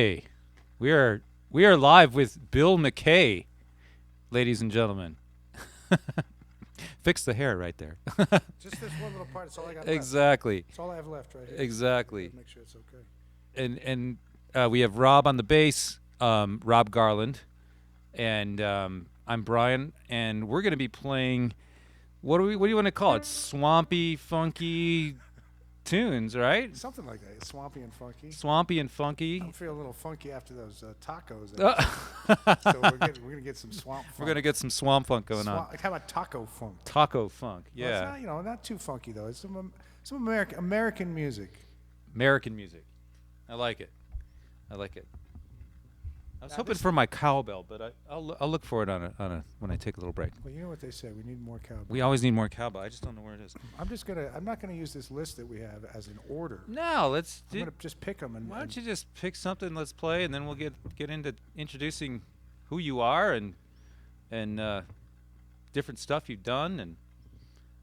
Hey, we are live with Bill McKay, ladies and gentlemen. Fix the hair right there. Just this one little part. That's all I got Exactly. left. That's all I have left right here. Exactly. Make sure it's okay. And we have Rob on the bass, Rob Garland, and I'm Brian, and we're going to be playing. What do you want to call it? Swampy, funky tunes, right? Something like that. It's swampy and funky. Swampy and funky. I'm feeling a little funky after those tacos. Uh, So we're gonna get some swamp funk. We're going to get some swamp funk going on. How about taco funk? Taco funk, Well, yeah. it's not, not too funky though. It's some American music. American music. I like it. I was hoping for my cowbell, but I'll look for it on a when I take a little break. Well, you know what they say. We need more cowbell. We always need more cowbell. I just don't know where it is. I'm not gonna use this list that we have as an order. No, let's. I'm gonna just pick them. Why don't you just pick something? Let's play, and then we'll get into introducing who you are and different stuff you've done, and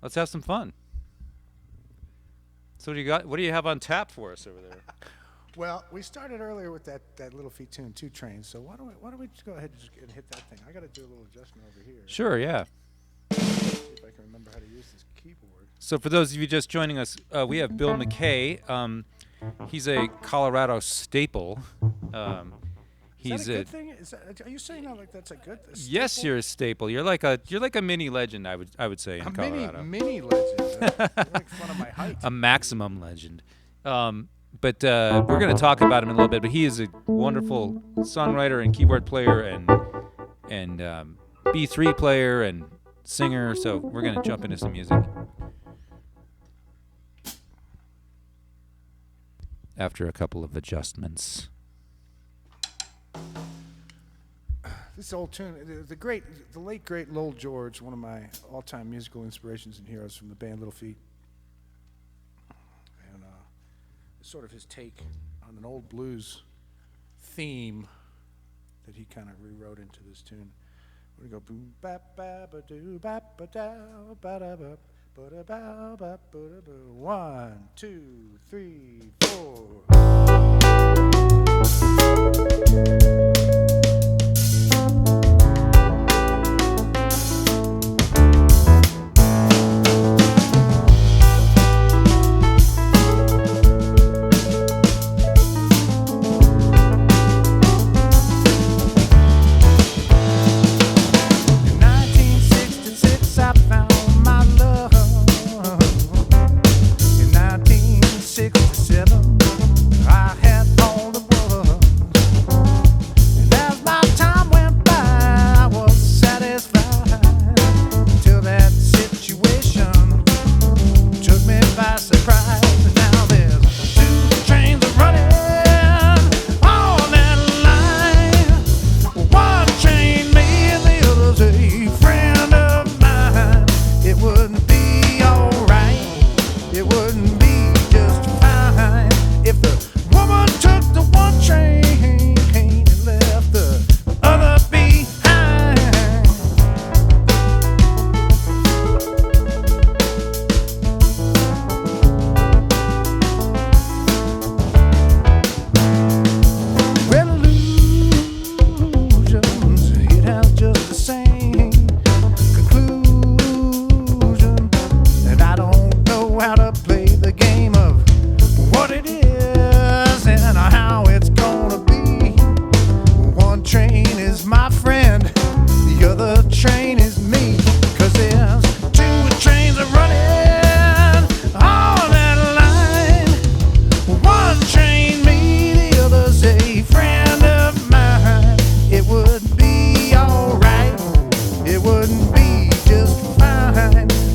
let's have some fun. So what do you got? What do you have on tap for us over there? Well, we started earlier with that Little Feat tune, 2 Trains. So why don't we just go ahead and hit that thing? I got to do a little adjustment over here. Sure, yeah. See if I can remember how to use this keyboard. So for those of you just joining us, we have Bill McKay. He's a Colorado staple. Is that a good thing? Are you saying that like that's a good? Yes, staple? you're a staple. You're like a mini legend. I would say in Colorado. Mini legend. You make fun of my height. A maximum legend. But we're going to talk about him in a little bit. But he is a wonderful songwriter and keyboard player and B3 player and singer. So we're going to jump into some music. After a couple of adjustments. This old tune, the late great Lowell George, one of my all-time musical inspirations and heroes from the band Little Feat. And sort of his take on an old blues theme that he kind of rewrote into this tune. We're gonna go boom bap ba ba doo bap ba da ba da ba ba da ba ba ba da ba. 1, 2, 3, 4.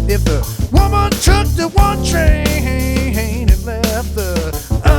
If the woman took the one train and left the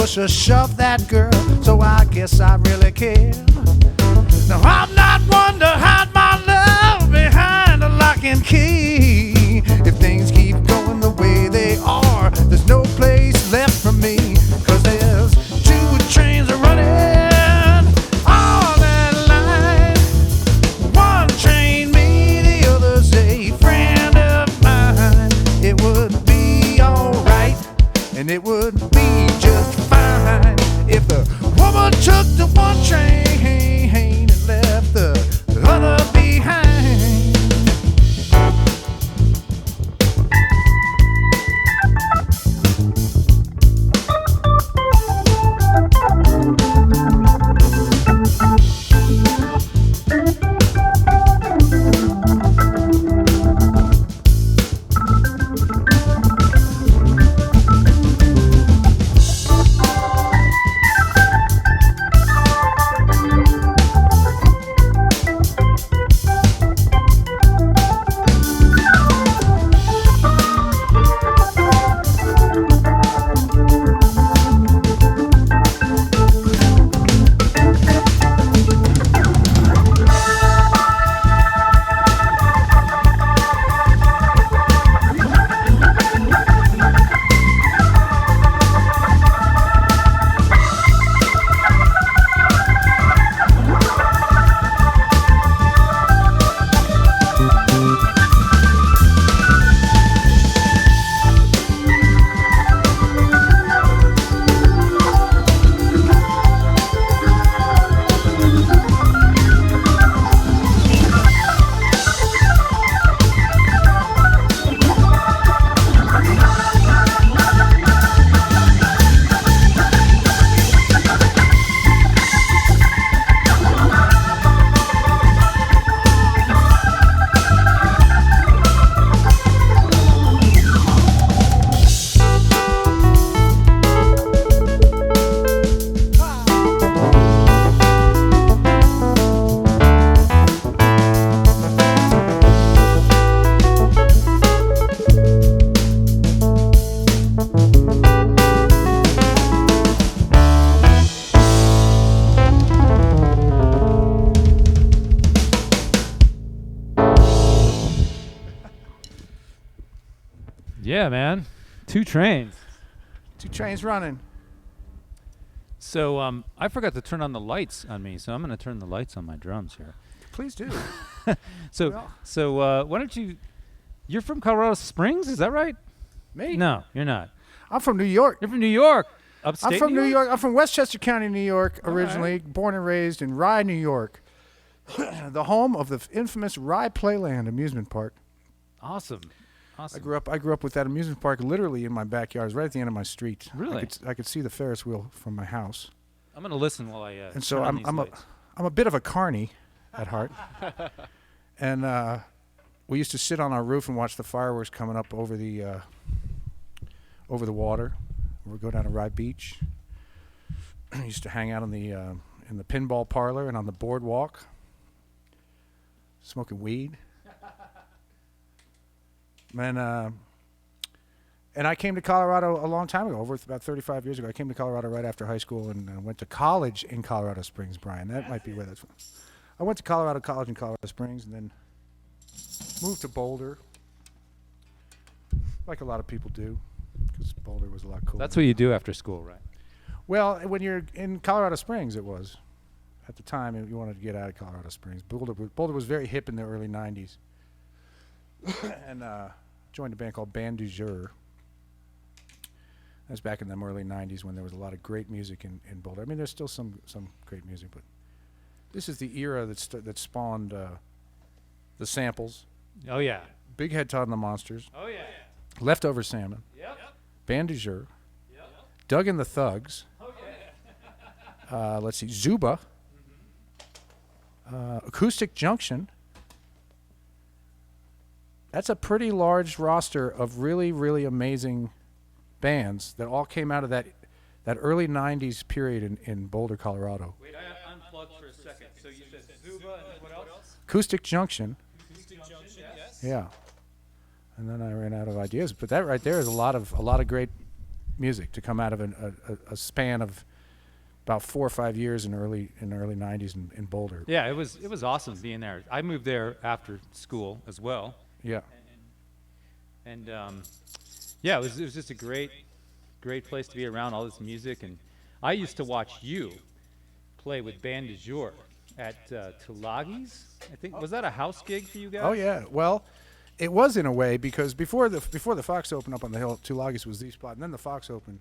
push or shove that girl, so I guess I really care. Now I'm not one to hide my love behind a lock and key. If things keep going the way they are, there's no place left for me, 'cause there's two trains running on that line. One train me, the other's a friend of mine. It would be alright, and it would be just fine if the woman took the one train and left the other behind. Yeah, man. 2 trains. 2 trains running. So I forgot to turn on the lights on me, so I'm going to turn the lights on my drums here. Please do. So why don't you? You're from Colorado Springs, is that right? Me? No, you're not. I'm from New York. You're from New York. Upstate I'm from New New York. I'm from Westchester County, New York, All originally. right. Born and raised in Rye, New York. The home of the infamous Rye Playland amusement park. Awesome. I grew up with that amusement park literally in my backyard. It was right at the end of my street. Really? I could see the Ferris wheel from my house. I'm going to listen while I And so turn on I'm these I'm lights. a bit of a carny at heart. And we used to sit on our roof and watch the fireworks coming up over the water. We'd go down to Rye Beach. Used to hang out in the pinball parlor and on the boardwalk, smoking weed. And I came to Colorado a long time ago, over about 35 years ago. I came to Colorado right after high school and went to college in Colorado Springs, Brian. That might be where that's from. I went to Colorado College in Colorado Springs and then moved to Boulder, like a lot of people do, because Boulder was a lot cooler. That's what you do after school, right? Well, when you're in Colorado Springs, it was. At the time, you wanted to get out of Colorado Springs. Boulder was very hip in the early 90s. And joined a band called Band du Jour. That was back in the early 90s when there was a lot of great music in Boulder. I mean, there's still some great music, but this is the era that spawned the Samples, Oh, yeah. Big Head Todd and the Monsters, Oh, yeah. Leftover Salmon, Yep. Band du Jour, Yep. Doug and the Thugs, Oh, yeah. let's see, Zuba, Acoustic Junction. That's a pretty large roster of really, really amazing bands that all came out of that early 90s period in Boulder, Colorado. Wait, I unplugged for a second. So you said Zuba and what else? Acoustic Junction, Acoustic Junction, yes. yeah. And then I ran out of ideas, but that right there is a lot of great music to come out of a span of about 4 or 5 years in the early 90s in Boulder. Yeah, it was awesome being there. I moved there after school as well, Yeah. and yeah, it was just a great place to be around all this music. And I used to watch you play with Band du Jour at Tulagi's. I think was that a house gig for you guys? Oh yeah. Well, it was in a way, because before the Fox opened up on the hill, Tulagi's was the spot, and then the Fox opened.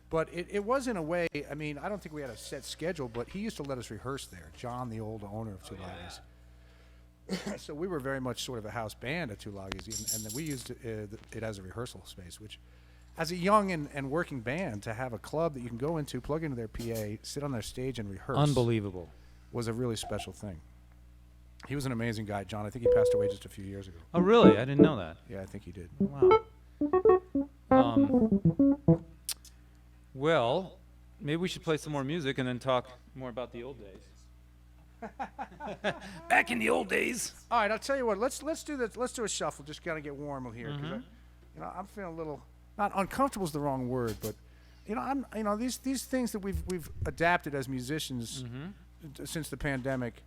But it was in a way. I mean, I don't think we had a set schedule, but he used to let us rehearse there. John, the old owner of Tulagi's. So we were very much sort of a house band at Tulagi's, and we used it as a rehearsal space, which, as a young and working band, to have a club that you can go into, plug into their PA, sit on their stage and rehearse, Unbelievable. was a really special thing. He was an amazing guy, John. I think he passed away just a few years ago. Oh, really? I didn't know that. Yeah, I think he did. Wow. Well, maybe we should play some more music and then talk more about the old days. Back in the old days. All right, I'll tell you what. Let's do this. Let's do a shuffle. Just gotta get warm here, because I'm feeling a little, not uncomfortable is the wrong word, but these things that we've adapted as musicians since the pandemic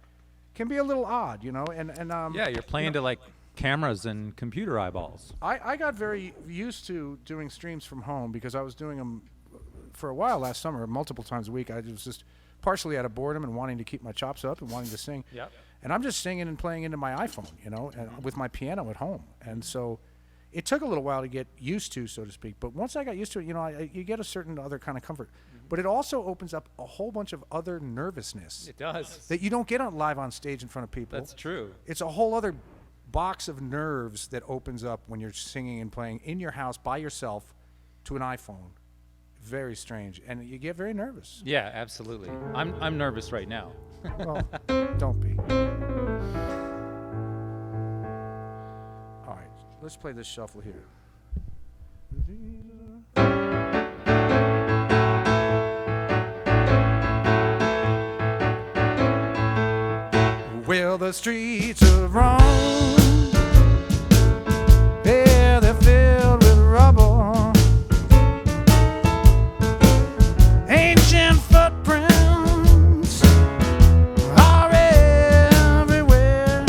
can be a little odd, and Yeah, you're playing to like cameras and computer eyeballs. I got very used to doing streams from home, because I was doing them for a while last summer, multiple times a week. I was just partially out of boredom and wanting to keep my chops up and wanting to sing. Yep. And I'm just singing and playing into my iPhone, and with my piano at home. And so it took a little while to get used to, so to speak. But once I got used to it, you get a certain other kind of comfort. But it also opens up a whole bunch of other nervousness It does. that you don't get on live on stage in front of people. That's true. It's a whole other box of nerves that opens up when you're singing and playing in your house by yourself to an iPhone. Very strange, and you get very nervous. Yeah, absolutely. I'm nervous right now. Well, don't be. All right, let's play this shuffle here. Well, the streets of Rome, yeah, they're filled with rubble. Ancient footprints are everywhere.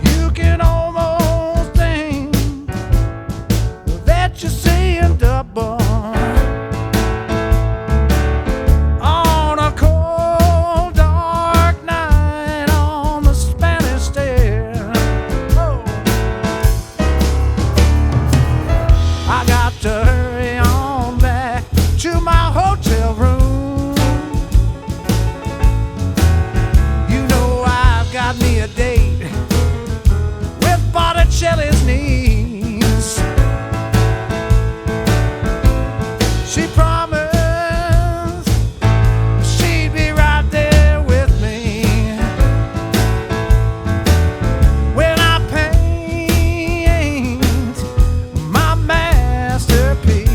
You can almost think that you're seeing double on a cold, dark night on the Spanish Stair. Oh. I got to hurry on back to my hotel room. You know I've got me a date with Botticelli's niece. She promised she'd be right there with me when I paint my masterpiece.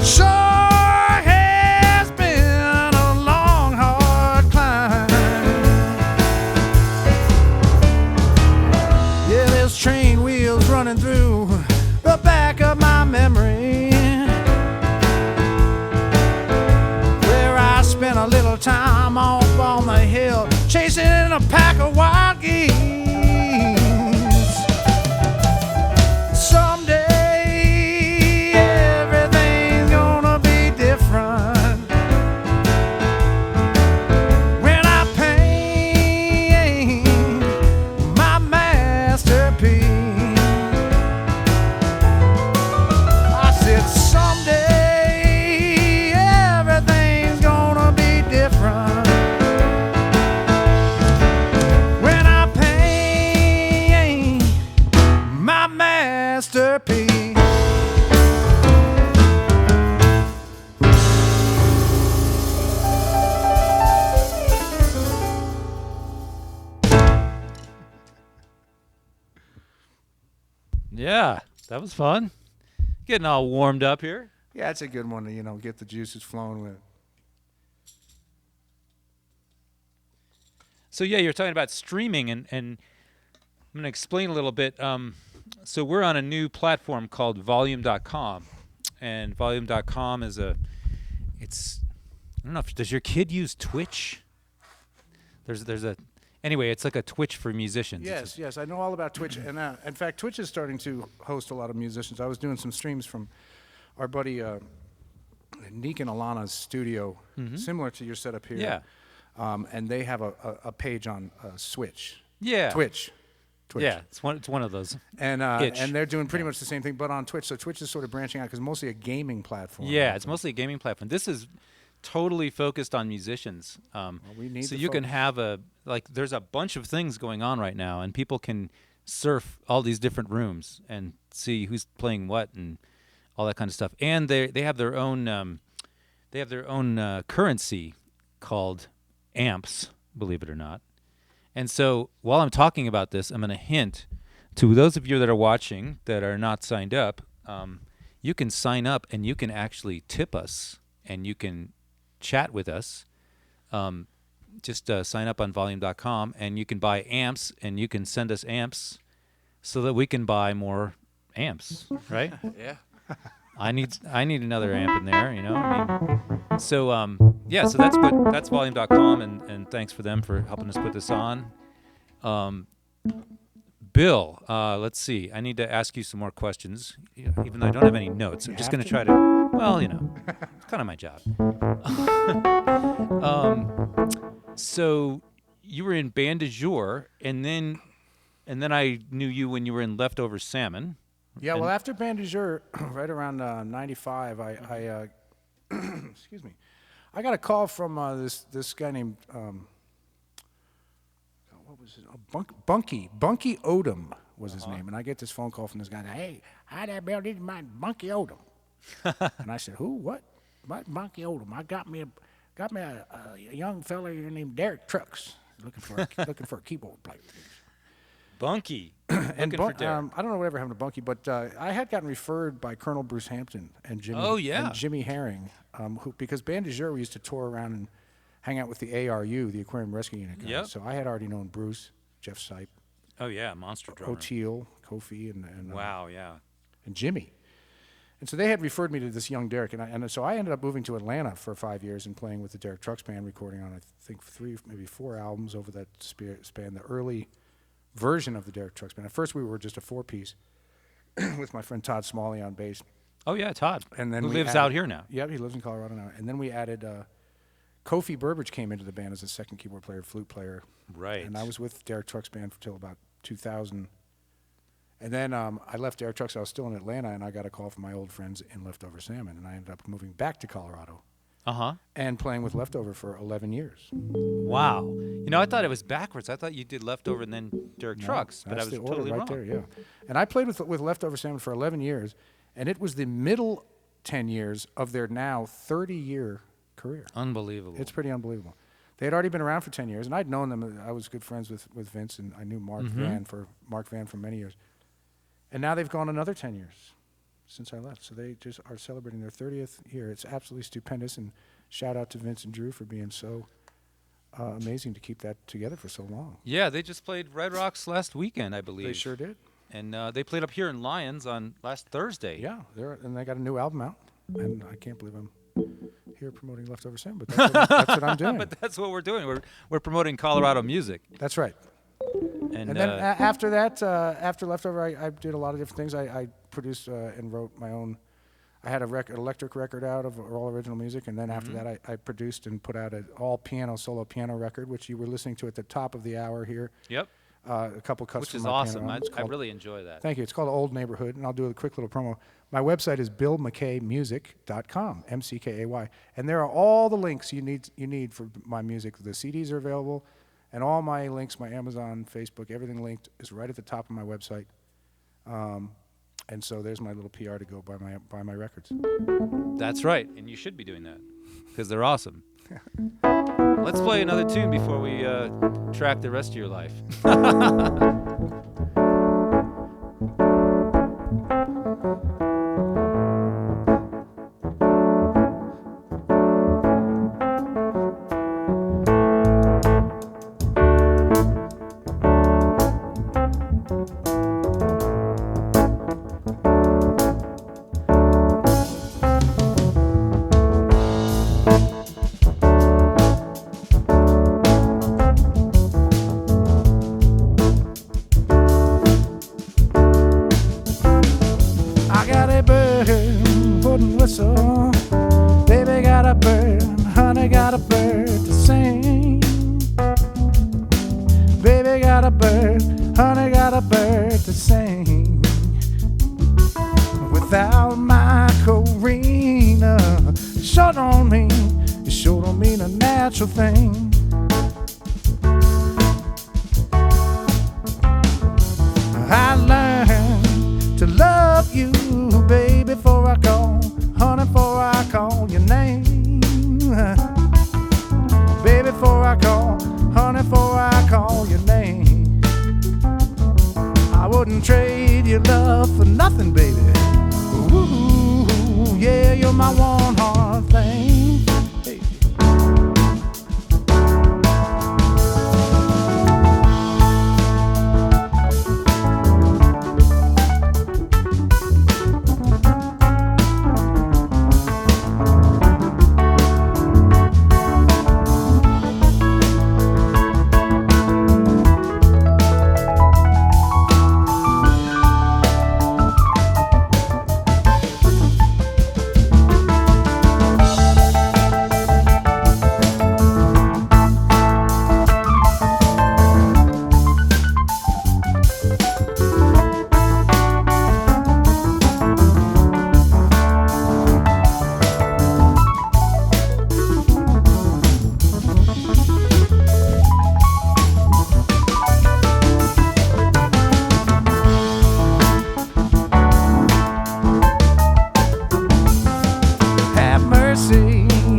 It sure has been a long, hard climb. Yeah, there's train wheels running through the back of my memory, where I spent a little time off on the hill chasing a pack of wild geese. Someday everything's gonna be different when I paint my masterpiece. I said someday everything's gonna be different when I paint my masterpiece. Yeah, that was fun. Getting all warmed up here. Yeah, it's a good one to, get the juices flowing with. So yeah, you're talking about streaming, and I'm going to explain a little bit. So we're on a new platform called Volume.com, and Volume.com is I don't know, does your kid use Twitch? Anyway, it's like a Twitch for musicians. Yes, I know all about Twitch. And in fact, Twitch is starting to host a lot of musicians. I was doing some streams from our buddy Nick and Alana's studio, similar to your setup here. Yeah. And they have a page on Switch. Yeah. Twitch. Yeah, it's one of those. And they're doing pretty much the same thing, but on Twitch. So Twitch is sort of branching out because mostly a gaming platform. Yeah, it's mostly a gaming platform. This is totally focused on musicians. we need so the you can focus. have there's a bunch of things going on right now, and people can surf all these different rooms and see who's playing what and all that kind of stuff. And they have their own currency called amps, believe it or not. And so while I'm talking about this, I'm going to hint to those of you that are watching that are not signed up. You can sign up and you can actually tip us and you can chat with us. Just sign up on Volume.com and you can buy amps and you can send us amps so that we can buy more amps, right? Yeah. I need another amp in there, So so that's Volume.com, and thanks for them for helping us put this on. Bill, let's see. I need to ask you some more questions, even though I don't have any notes. I'm just going to try to. Well, it's kind of my job. So you were in Band de Jour, and then I knew you when you were in Leftover Salmon. Yeah, well, after Band de Jour, right around 95, I excuse me, I got a call from this guy named what was it? Bunky Odom was his name, and I get this phone call from this guy. Hey, hi there, Bill. This is my Bunky Odom. And I said, who? What Bunky Odom? I got me a young fella named Derek Trucks looking for a keyboard player. Bunky. And I don't know whatever happened to Bunky, but I had gotten referred by Colonel Bruce Hampton and Jimmy Herring, because Band de Jour, we used to tour around and hang out with the ARU, the Aquarium Rescue Unit guys. Yep. So I had already known Bruce, Jeff Sipe, Oh yeah, monster drummer. O'Teal, Kofi, and Wow, yeah. and Jimmy. And so they had referred me to this young Derek, and so I ended up moving to Atlanta for 5 years and playing with the Derek Trucks Band, recording on I think 3, maybe 4 albums over that span. The early version of the Derek Trucks Band. At first, we were just a 4-piece with my friend Todd Smalley on bass. Oh yeah, Todd. And then who we lives added- out here now. Yep, he lives in Colorado now. And then we added Kofi Burbridge came into the band as a second keyboard player, flute player. Right. And I was with Derek Trucks Band until about 2000. And then I left Derek Trucks. I was still in Atlanta, and I got a call from my old friends in Leftover Salmon, and I ended up moving back to Colorado Uh-huh. and playing with Leftover for 11 years. Wow. You know, I thought it was backwards. I thought you did Leftover and then Derek Trucks, but I That's was the order totally right wrong. there, yeah. And I played with Leftover Salmon for 11 years, and it was the middle 10 years of their now 30-year career. Unbelievable. It's pretty unbelievable. They had already been around for 10 years, and I'd known them. I was good friends with Vince, and I knew Mark Van for many years. And now they've gone another 10 years. since I left. So they just are celebrating their 30th year. It's absolutely stupendous, and shout out to Vince and Drew for being so amazing to keep that together for so long. Yeah, they just played Red Rocks last weekend, I believe. They sure did. And they played up here in Lyons on last Thursday. Yeah, and they got a new album out, and I can't believe I'm here promoting Leftover Sin, but that's what I'm doing. But that's what we're doing. We're promoting Colorado music. That's right. And then after that, after Leftover, I did a lot of different things. I produced and wrote my own. I had an electric record out of all original music, and then after that, I produced and put out an all-piano, solo piano record, which you were listening to at the top of the hour here. Yep. A couple cuts Which from is my awesome. piano. I really enjoy that. Thank you. It's called Old Neighborhood, and I'll do a quick little promo. My website is billmckaymusic.com, MCKAY, and there are all the links you need for my music. The CDs are available, and all my links, my Amazon, Facebook, everything linked is right at the top of my website. And so there's my little PR to go buy my records. That's right, and you should be doing that because they're awesome. Let's play another tune before we track the rest of your life. Whistle. Baby got a bird, honey got a bird to sing. Baby got a bird, honey got a bird to sing. Without my Corrina, it sure don't mean a natural thing. I learned to love you, baby, before I call, honey, before I call your name. Baby, before I call, honey, before I call your name. I wouldn't trade your love for nothing, baby. Ooh, yeah, you're my one heart thing. Hey.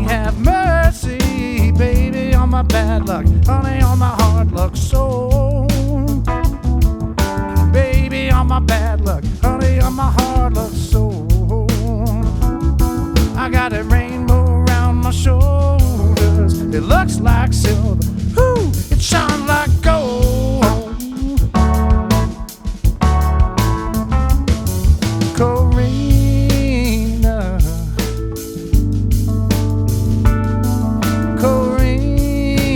Have mercy, baby, on my bad luck, honey, on my hard luck soul. Baby, on my bad luck, honey, on my hard luck soul. I got a rainbow around my shoulders, it looks like silver, whoo, it shines like gold. Corrina, Corrina,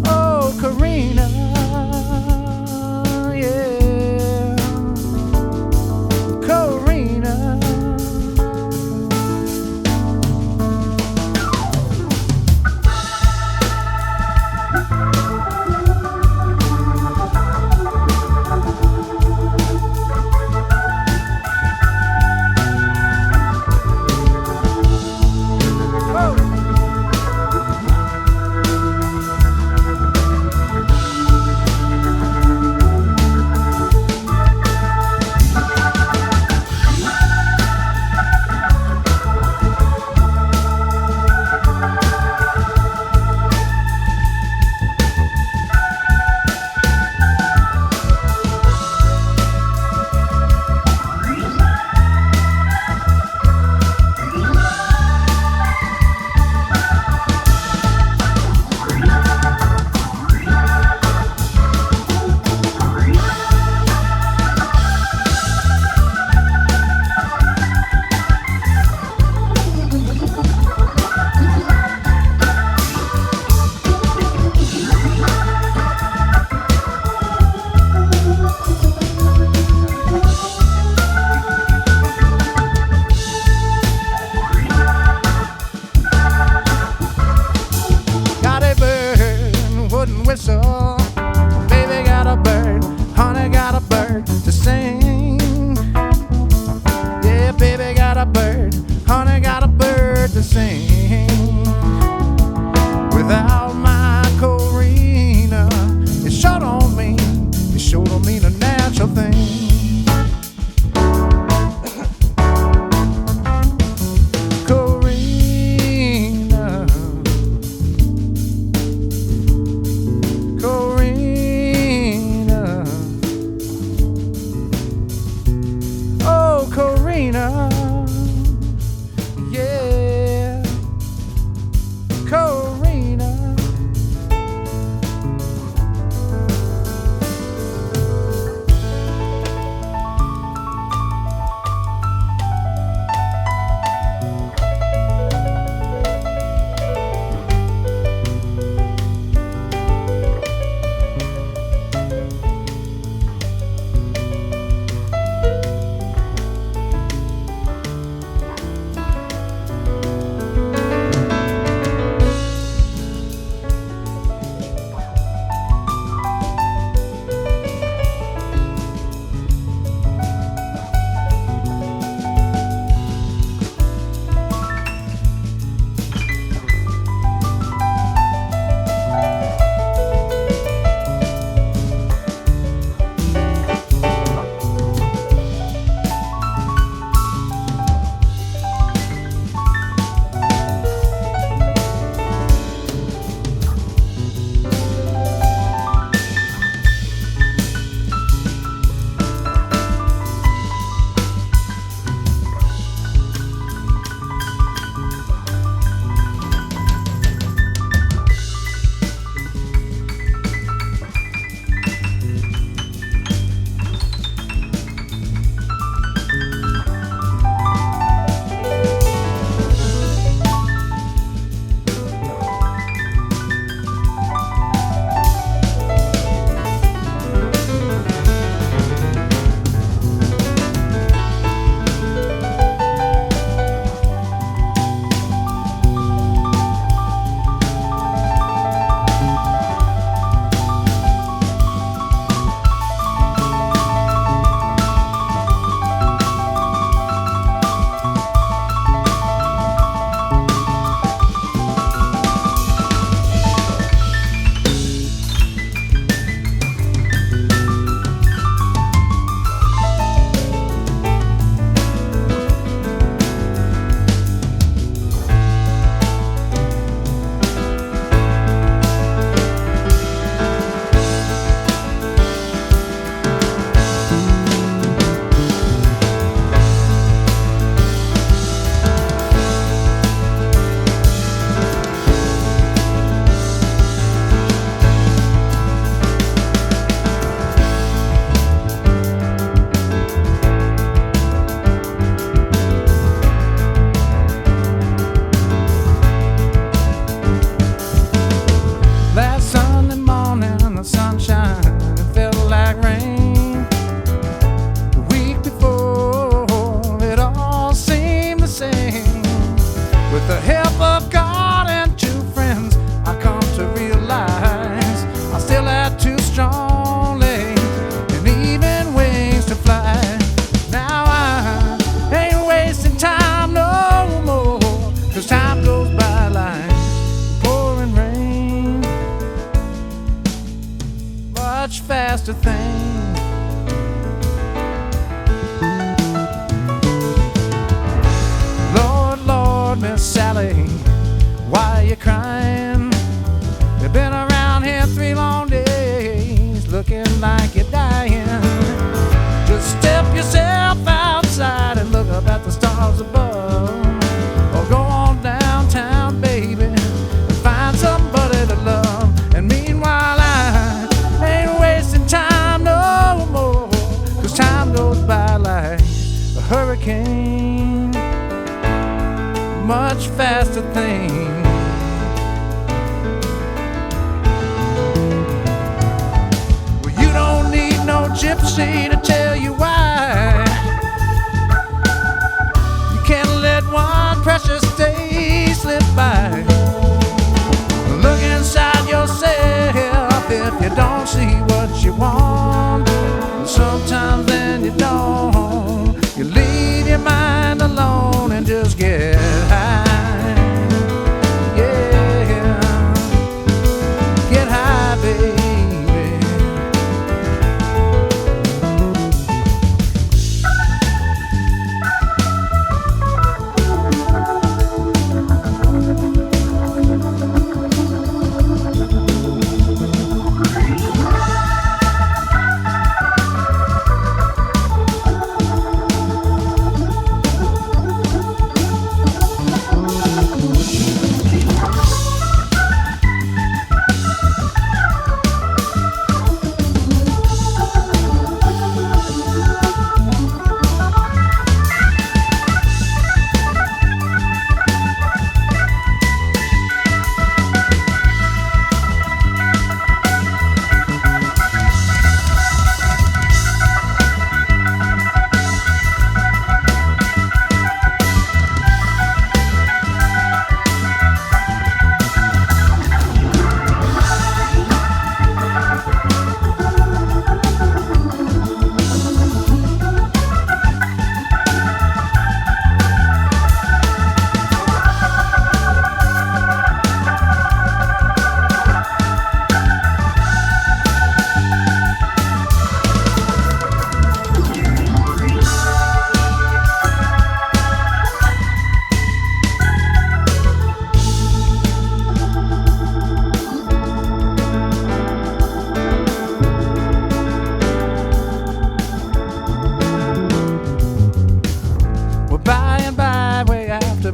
oh Corrina, yeah, Corrina. bird to sing. Yeah, baby got a bird, honey got a bird to sing. Without my Corrina, it sure don't mean a natural thing. Corrina, Corrina, oh Corrina, yeah, Corrina. Faster thing. Lord, Lord, Miss Sally, why are you crying? You've been around here 3 long days, looking like you're dying. Just step yourself outside and look up at the stars above, or go on downtown, baby, and find somebody to love. And meanwhile, I ain't wasting time no more, 'cause time goes by like a hurricane, much faster thing. Well, you don't need no gypsy to tell you why you can't let one precious day slip by. Look inside yourself if you don't see what you want. Sometimes sometimes then you don't. You leave your mind alone and just get high. Yeah, get high, baby.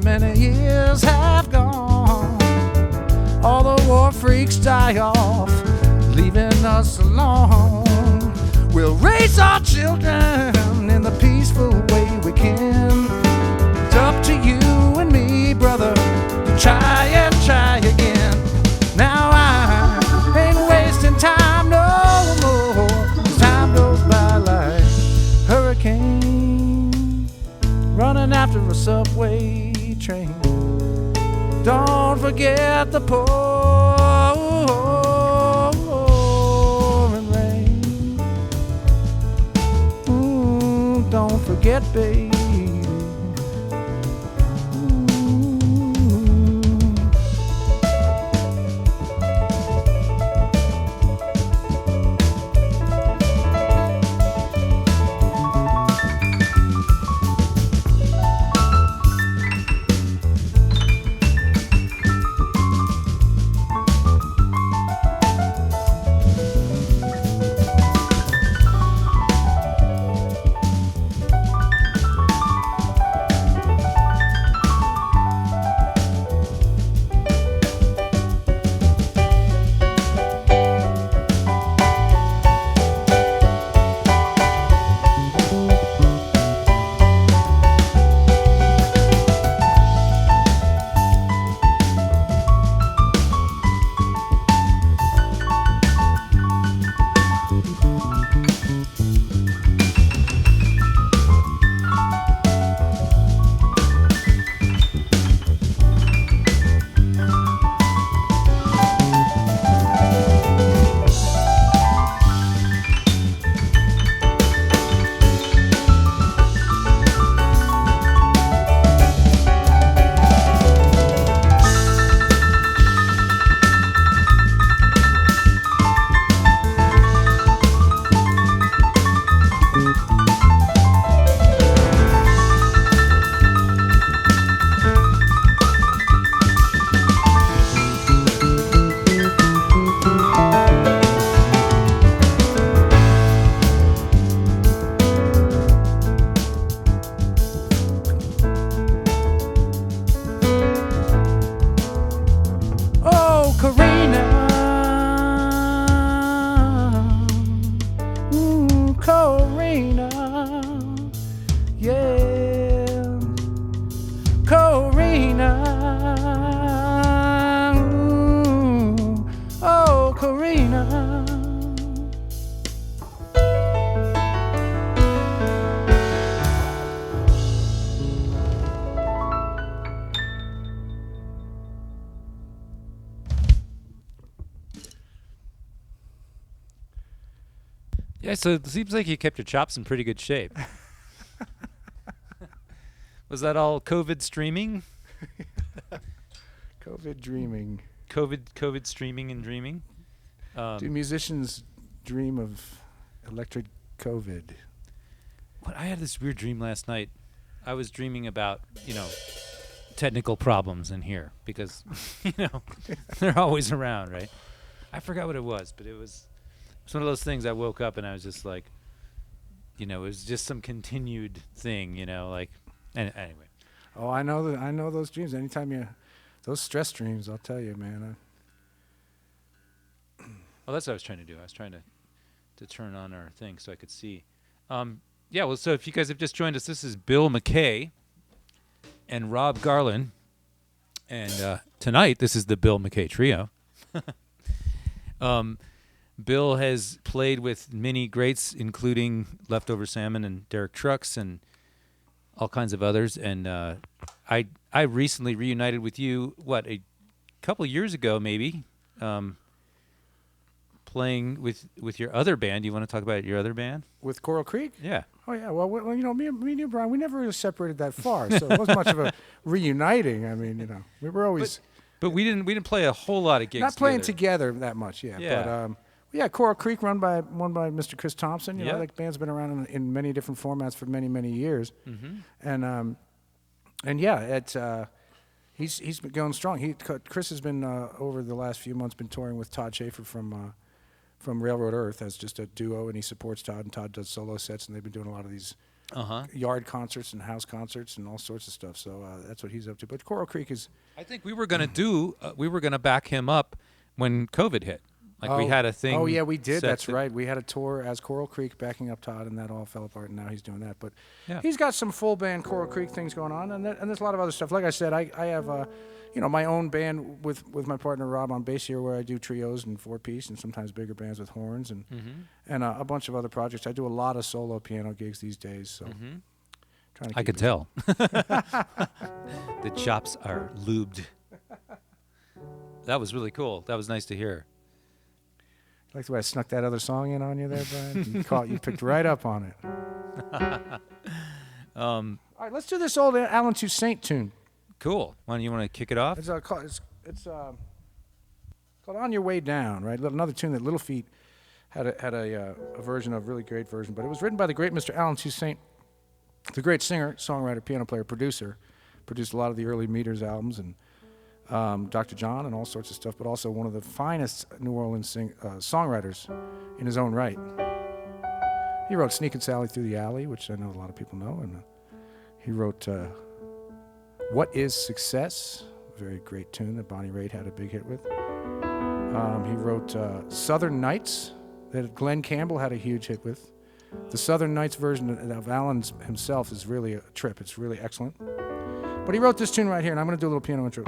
Many years have gone, all the war freaks die off, leaving us alone. We'll raise our children in the peaceful way we can. It's up to you and me, brother, to try and try again. Now I ain't wasting time no more. Time goes by like hurricane, running after a subway train. Don't forget the pouring rain. Don't forget, baby. Yeah, so it seems like you kept your chops in pretty good shape. Was that all COVID streaming? COVID dreaming. COVID streaming and dreaming? Do musicians dream of electric COVID? What, I had this weird dream last night. I was dreaming about, technical problems in here because, they're always around, right? I forgot what it was, but it was one of those things. I woke up and I was just like, it was just some continued thing, anyway. Oh, I know those dreams. Anytime those stress dreams, I'll tell you, man. Well, that's what I was trying to do. I was trying to turn on our thing so I could see. Well, so if you guys have just joined us, this is Bill McKay and Rob Garland. And tonight, this is the Bill McKay Trio. Bill has played with many greats, including Leftover Salmon and Derek Trucks and all kinds of others. And I recently reunited with you, a couple years ago, maybe, playing with your other band. You want to talk about your other band? With Coral Creek? Yeah. Oh, yeah. Well, me and you, Brian, we never really separated that far, so it wasn't much of a reuniting. I mean, we were always... But we didn't play a whole lot of gigs Not playing together that much, yeah. Yeah. But, Coral Creek, run by Mr. Chris Thompson. You know, Yeah. that band's been around in many different formats for many, many years. Mm-hmm. It's he's been going strong. Chris has been over the last few months been touring with Todd Schaefer from Railroad Earth as just a duo, and he supports Todd, and Todd does solo sets, and they've been doing a lot of these yard concerts and house concerts and all sorts of stuff. So that's what he's up to. But Coral Creek is... I think we were going to back him up when COVID hit. We had a thing. Oh, yeah, we did. set That's to- right. We had a tour as Coral Creek backing up Todd, and that all fell apart, and now he's doing that. But Yeah. he's got some full band Coral Creek things going on, and there's a lot of other stuff. Like I said, I have my own band with my partner Rob on bass here, where I do trios and four-piece and sometimes bigger bands with horns and a bunch of other projects. I do a lot of solo piano gigs these days, so trying to I keep could it- tell. The chops are lubed. That was really cool. That was nice to hear. Like the way I snuck that other song in on you there, Brian? You picked right up on it. All right, let's do this old Alan Toussaint tune. Cool. Why don't you want to kick it off? It's called "On Your Way Down," right? Another tune that Little Feat had a version of, really great version. But it was written by the great Mr. Alan Toussaint, the great singer, songwriter, piano player, producer. Produced a lot of the early Meters albums and Dr. John and all sorts of stuff. But also one of the finest New Orleans songwriters in his own right. He wrote "Sneakin' Sally Through the Alley," which I know a lot of people know, and he wrote "What Is Success," a very great tune that Bonnie Raitt had a big hit with. He wrote "Southern Nights" that Glenn Campbell had a huge hit with. The Southern Nights version of Alan's himself is really a trip. It's really excellent. But he wrote this tune right here, and I'm going to do a little piano intro.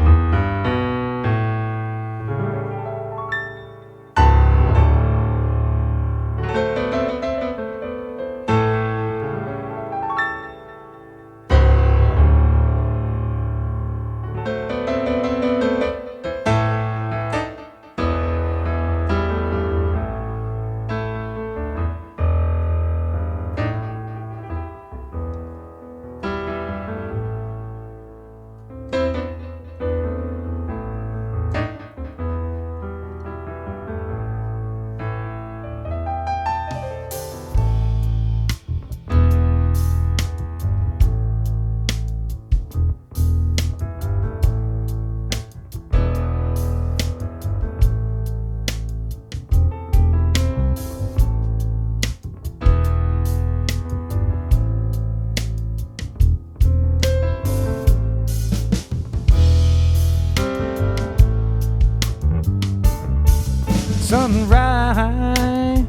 Sunrise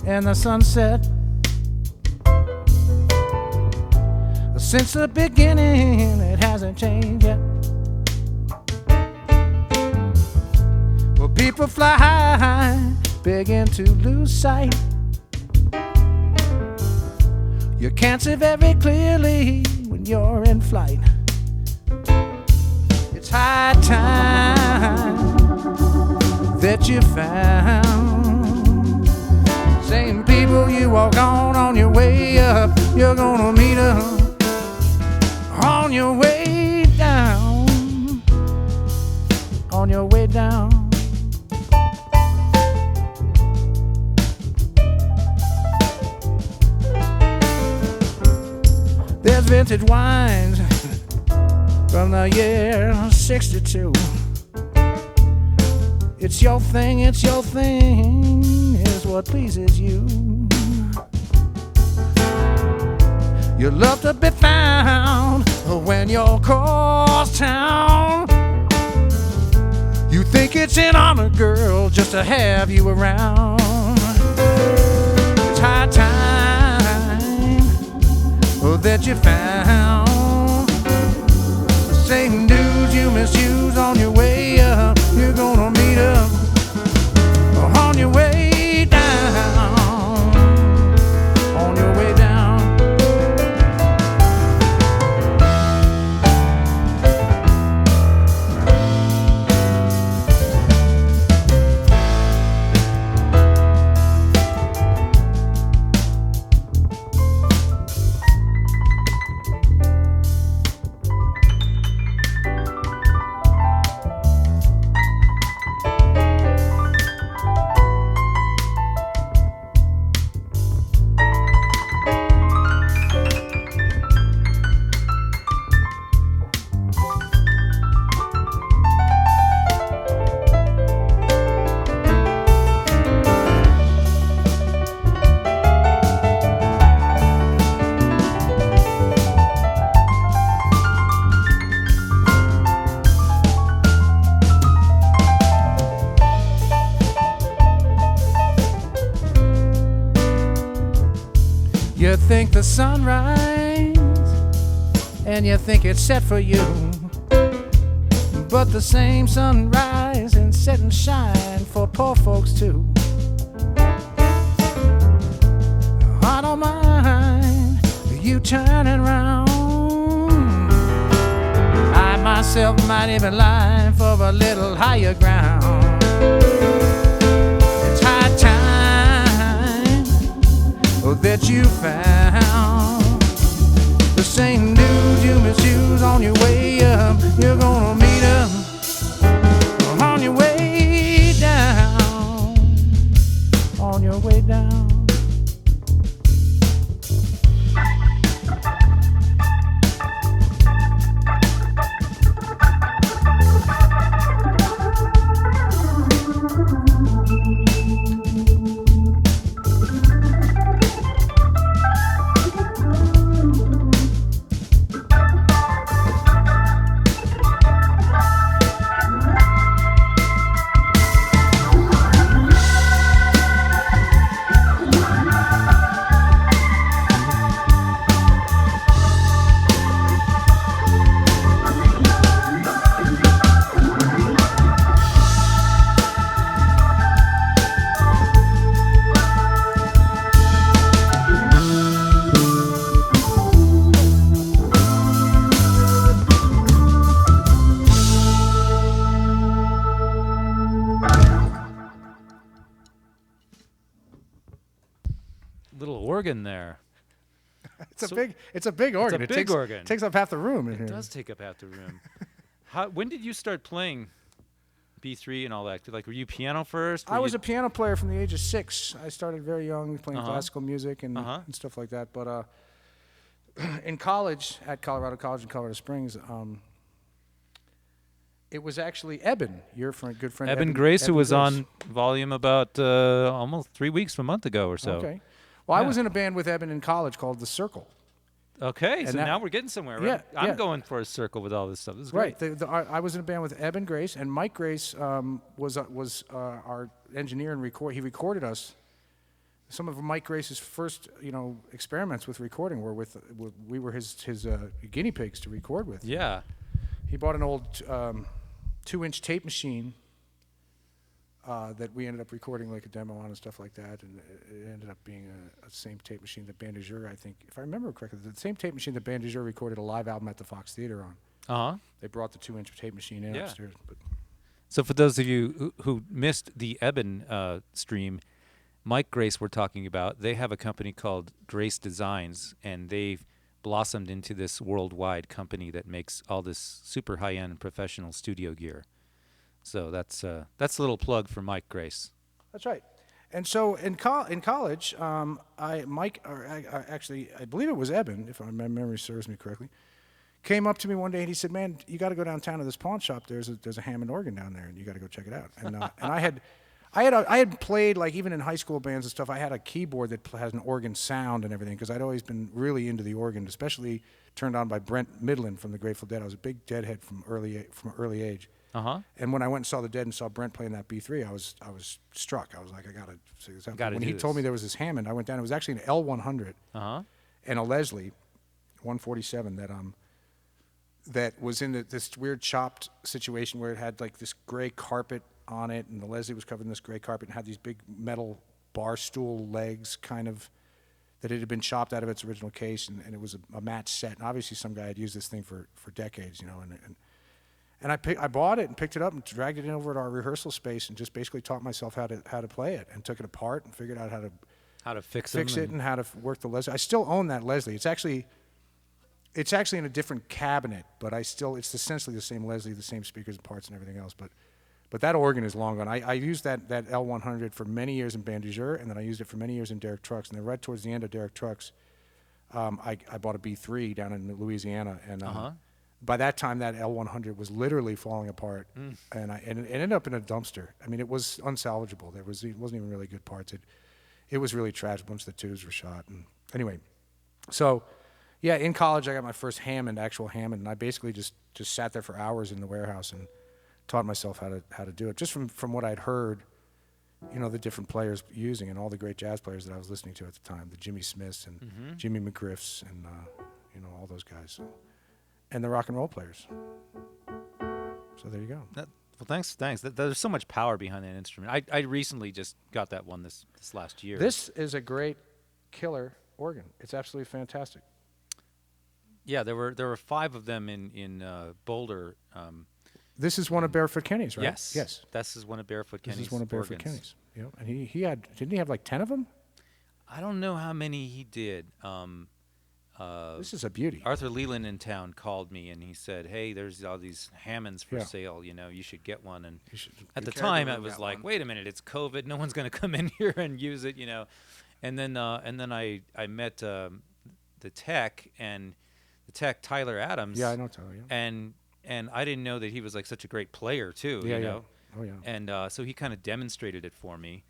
and the sunset. Since the beginning, it hasn't changed yet. Well, people fly high, begin to lose sight. You can't see very clearly when you're in flight. It's high time that you found same you walk on your way up. You're gonna meet her on your way down. On your way down. There's vintage wines from the year 62. It's your thing, is what pleases you. You love to be found when you're across town. You think it's an honor, girl, just to have you around. It's high time that you found the same dudes you misuse on your way up. You're gonna meet up on your way down. On your way down. You think the sunrise, and you think it's set for you, but the same sunrise and set and shine for poor folks too. I don't mind you turning round. I myself might even lie for a little higher ground. It's high time that you found the same dude you misuse on your way up. You're gonna meet up on your way down. On your way down. Little organ there. It's a big organ. It's a big organ. It takes up half the room in here. It does take up half the room. When did you start playing B3 and all that? Like, were you piano first? I was a piano player from the age of 6. I started very young playing Uh-huh. classical music and stuff like that. But in college, at Colorado College in Colorado Springs, it was actually Eben, your good friend. Eben Grace, who was Grace. on Volume about almost 3 weeks, a month ago or so. Okay. Well, Yeah. I was in a band with Eben in college called The Circle. Okay, And so that- now we're getting somewhere, right? Yeah, I'm yeah. going for a circle with all this stuff. This is great. Right. I was in a band with Eben Grace, and Mike Grace was our engineer and record. He recorded us. Some of Mike Grace's first, experiments with recording were we were his guinea pigs to record with. Yeah. He bought an old 2-inch tape machine that we ended up recording like a demo on and stuff like that, and it ended up being a same tape machine that Band du Jour, I think, if I remember correctly, the same tape machine that Band du Jour recorded a live album at the Fox Theater on. Uh-huh. They brought the 2-inch tape machine in Yeah. upstairs. But So for those of you who missed the Eben stream, Mike Grace we're talking about, they have a company called Grace Designs, and they've blossomed into this worldwide company that makes all this super high-end professional studio gear. So that's a little plug for Mike Grace. That's right. And so in college, I believe it was Eben, if my memory serves me correctly, came up to me one day and he said, "Man, you got to go downtown to this pawn shop. There's a Hammond organ down there, and you got to go check it out." And I had played, like, even in high school bands and stuff. I had a keyboard that has an organ sound and everything because I'd always been really into the organ, especially turned on by Brent Midland from the Grateful Dead. I was a big Deadhead from an early age. And when I went and saw the Dead and saw Brent playing that B3, I was struck. I was like, I gotta see this out. When he told me there was this Hammond, I went down. It was actually an L100 and a Leslie 147 that was in this weird chopped situation where it had like this gray carpet on it, and the Leslie was covered in this gray carpet and had these big metal bar stool legs, kind of, that it had been chopped out of its original case, and it was a match set. And obviously, some guy had used this thing for decades, you know, and I bought it and picked it up and dragged it in over at our rehearsal space and just basically taught myself how to play it, and took it apart and figured out how to fix it and how to work the Leslie. I still own that Leslie. It's actually in a different cabinet, but it's essentially the same Leslie, the same speakers and parts and everything else. But that organ is long gone. I used that L100 for many years in Band du Jour, and then I used it for many years in Derek Trucks. And then right towards the end of Derek Trucks, I bought a B3 down in Louisiana, and by that time, that L100 was literally falling apart, and it ended up in a dumpster. I mean, it was unsalvageable. It wasn't even really good parts. It was really tragic. A bunch of the tubes were shot. And anyway, so yeah, in college, I got my first actual Hammond, and I basically just sat there for hours in the warehouse and taught myself how to do it, just from what I'd heard, you know, the different players using, and all the great jazz players that I was listening to at the time, the Jimmy Smiths and Jimmy McGriffs, and you know, all those guys. So. And the rock and roll players. So there you go. Well, thanks. There's so much power behind that instrument. I recently just got that one this last year. This is a great killer organ. It's absolutely fantastic. Yeah, there were 5 of them in Boulder. This is one of Barefoot Kenny's, right? Yes. This is one of Barefoot Kenny's. This is one of Barefoot Kenny's. Yeah, and didn't he have like 10 of them? I don't know how many he did. This is a beauty. Arthur Leland in town called me and he said, "Hey, there's all these Hammonds for sale. You know, you should get one." And at the time, I was like, "Wait a minute, it's COVID. No one's going to come in here and use it, you know." And then I met the tech Tyler Adams. Yeah, I know Tyler. Yeah. And I didn't know that he was like such a great player too. Yeah, you know? Oh yeah. And so he kind of demonstrated it for me.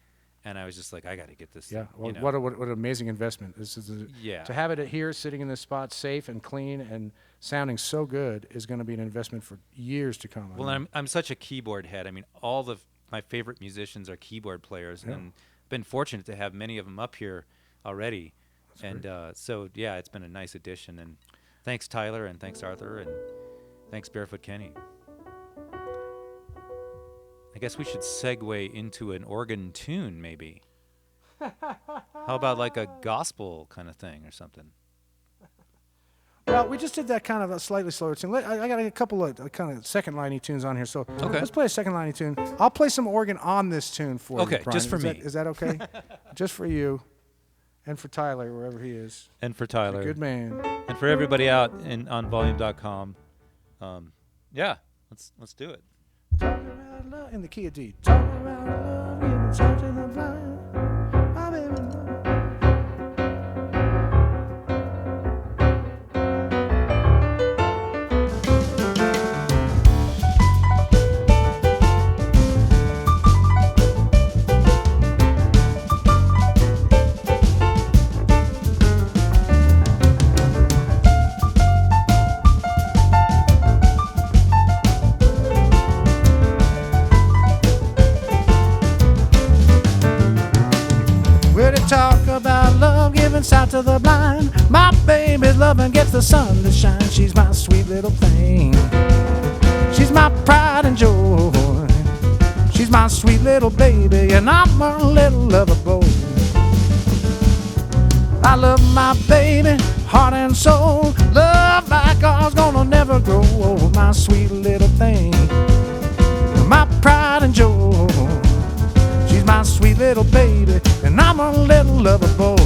And I was just like, I got to get this. Yeah, thing, what an amazing investment. This is to have it here, sitting in this spot, safe and clean and sounding so good, is going to be an investment for years to come. Well, I'm such a keyboard head. I mean, all of my favorite musicians are keyboard players, and been fortunate to have many of them up here already. That's great. So yeah, it's been a nice addition. And thanks Tyler, and thanks Arthur, and thanks Barefoot Kenny. I guess we should segue into an organ tune, maybe. How about like a gospel kind of thing or something? Well, we just did that kind of a slightly slower tune. I got a couple of kind of second-liney tunes on here, so let's play a second-liney tune. I'll play some organ on this tune for you, Brian. Just for me. Is that okay? Just for you, and for Tyler, wherever he is. And for Tyler. Good man. And for everybody out on volume.com. Yeah, let's do it. Talk about love in the key of D. Talk about love, giving touch in the blind. My baby love. Talk about love, giving sight to the blind. My baby's loving gets the sun to shine. She's my sweet little thing. She's my pride and joy. She's my sweet little baby, and I'm her little lover boy. I love my baby, heart and soul. Love like ours gonna never grow old. My sweet little thing, my pride and joy. She's my sweet little baby, and I'm I'm a little lover boy.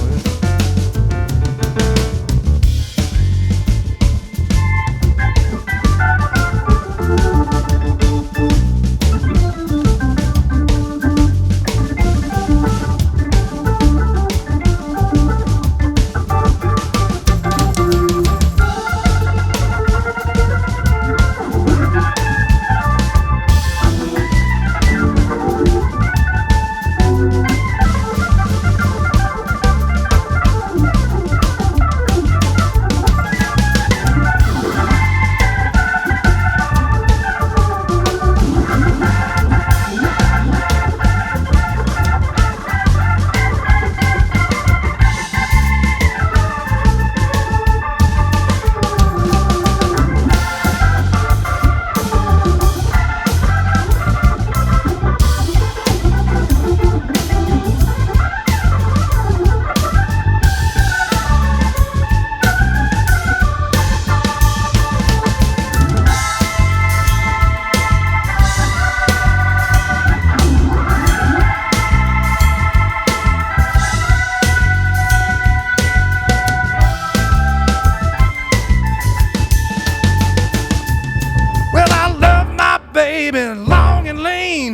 Long and lean,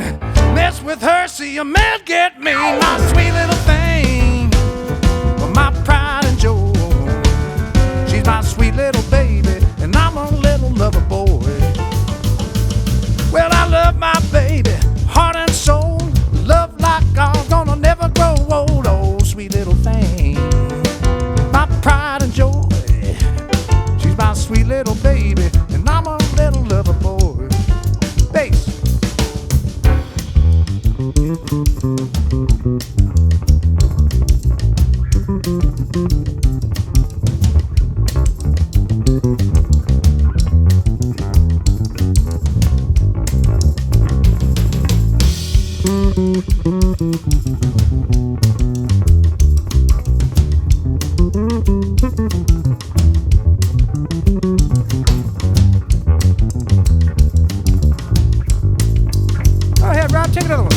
mess with her, see a man get mean. My sweet little thing, my pride and joy. She's my sweet little baby, and I'm a little lover boy. Well, I love my baby, heart and soul. Love like I'm gonna never grow old. Oh, sweet little thing, my pride and joy. She's my sweet little baby, and I'm a little lover boy. Bass. Go ahead, Rob, take another one.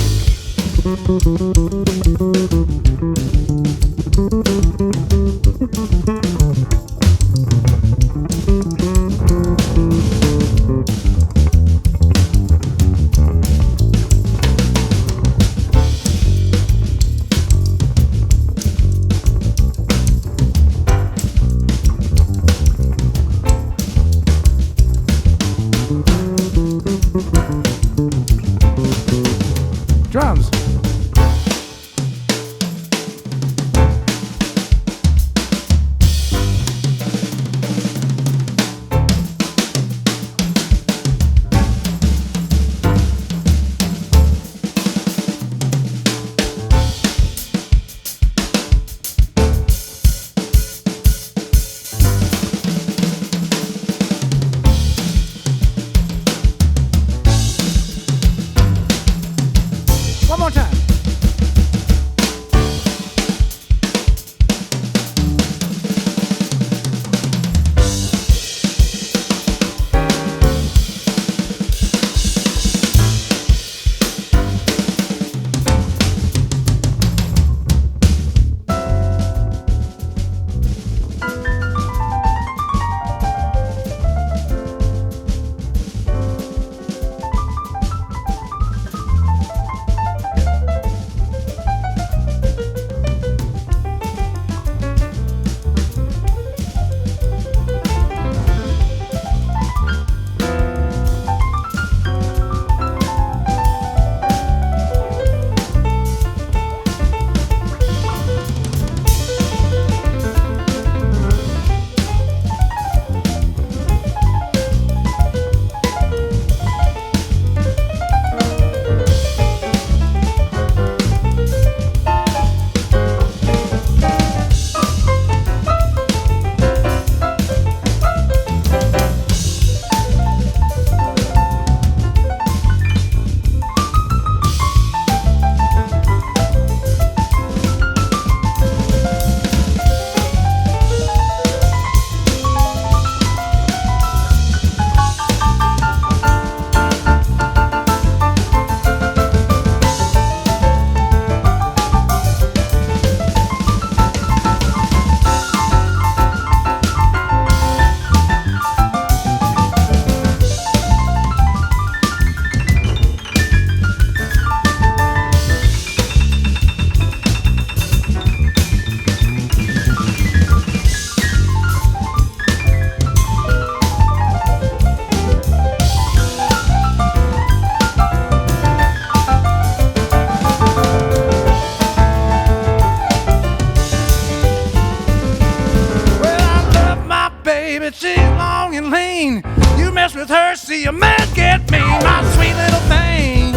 baby, she's long and lean. You mess with her, see a man get mean. My sweet little thing,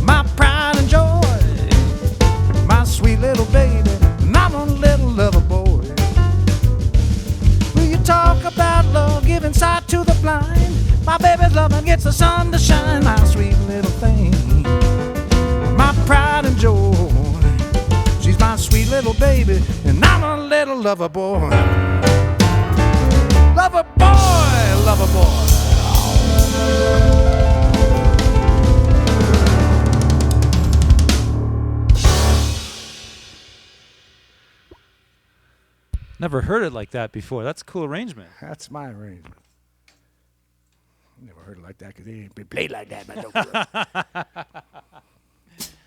my pride and joy, my sweet little baby, and I'm a little lover boy. Will you talk about love, giving sight to the blind? My baby's loving gets the sun to shine. My sweet little thing, my pride and joy. She's my sweet little baby, and I'm a little lover boy. Lover boy, lover boy. Never heard it like that before. That's a cool arrangement. That's my arrangement. Never heard it like that because they ain't been played like that. But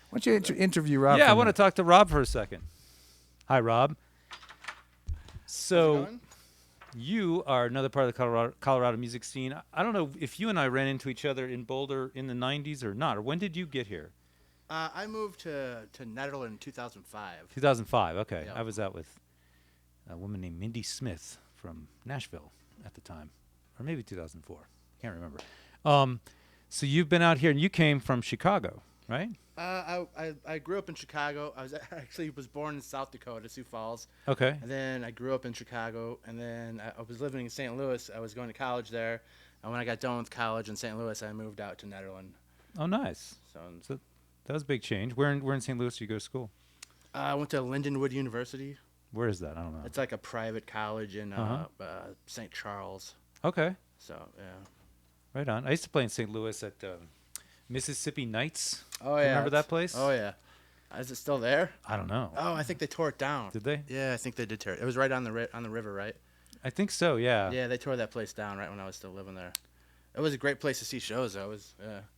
why don't you interview Rob? Yeah, I want to talk to Rob for a second. Hi, Rob. So, you are another part of the Colorado music scene. I don't know if you and I ran into each other in Boulder in the 90s or not. Or when did you get here? I moved to Netherland in 2005. 2005, okay. Yep. I was out with a woman named Mindy Smith from Nashville at the time. Or maybe 2004. Can't remember. So you've been out here, and you came from Chicago, right? I grew up in Chicago. I was born in South Dakota, Sioux Falls. Okay. And then I grew up in Chicago, and then I was living in St. Louis. I was going to college there, and when I got done with college in St. Louis, I moved out to Netherland. Oh, nice. So that was a big change. Where in St. Louis did you go to school? I went to Lindenwood University. Where is that? I don't know. It's like a private college in St. Charles. Okay. So, yeah. Right on. I used to play in St. Louis at Mississippi Nights. Oh, Do you yeah. remember that place? Oh, yeah. Is it still there? I don't know. Oh, I think they tore it down. Did they? Yeah, I think they did tear it. It was right on the river, right? I think so, yeah. Yeah, they tore that place down right when I was still living there. It was a great place to see shows, though.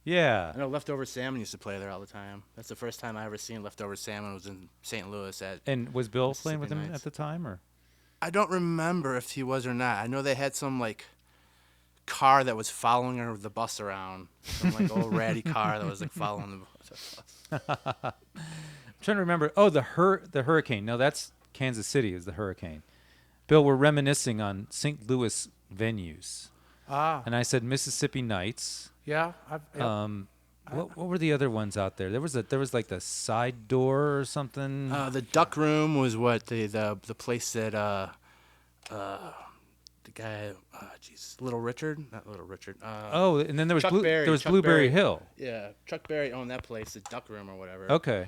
Yeah. I know Leftover Salmon used to play there all the time. That's the first time I ever seen Leftover Salmon was in St. Louis at. And was Bill playing with Mississippi him Nights. at the time, or? I don't remember if he was or not. I know they had some like car that was following her the bus around, some like old ratty car that was like following the bus. I'm trying to remember. Oh, the hurricane. No, that's Kansas City is the hurricane. Bill, we're reminiscing on St. Louis venues. Ah, And I said Mississippi Nights. yeah. What were the other ones out there? There was like the Side Door or something. The Duck Room was what the place that the guy, Little Richard, not Little Richard. And then there was Chuck Berry, there was Chuck Blueberry Berry. Hill. Yeah, Chuck Berry owned that place, the Duck Room or whatever. Okay.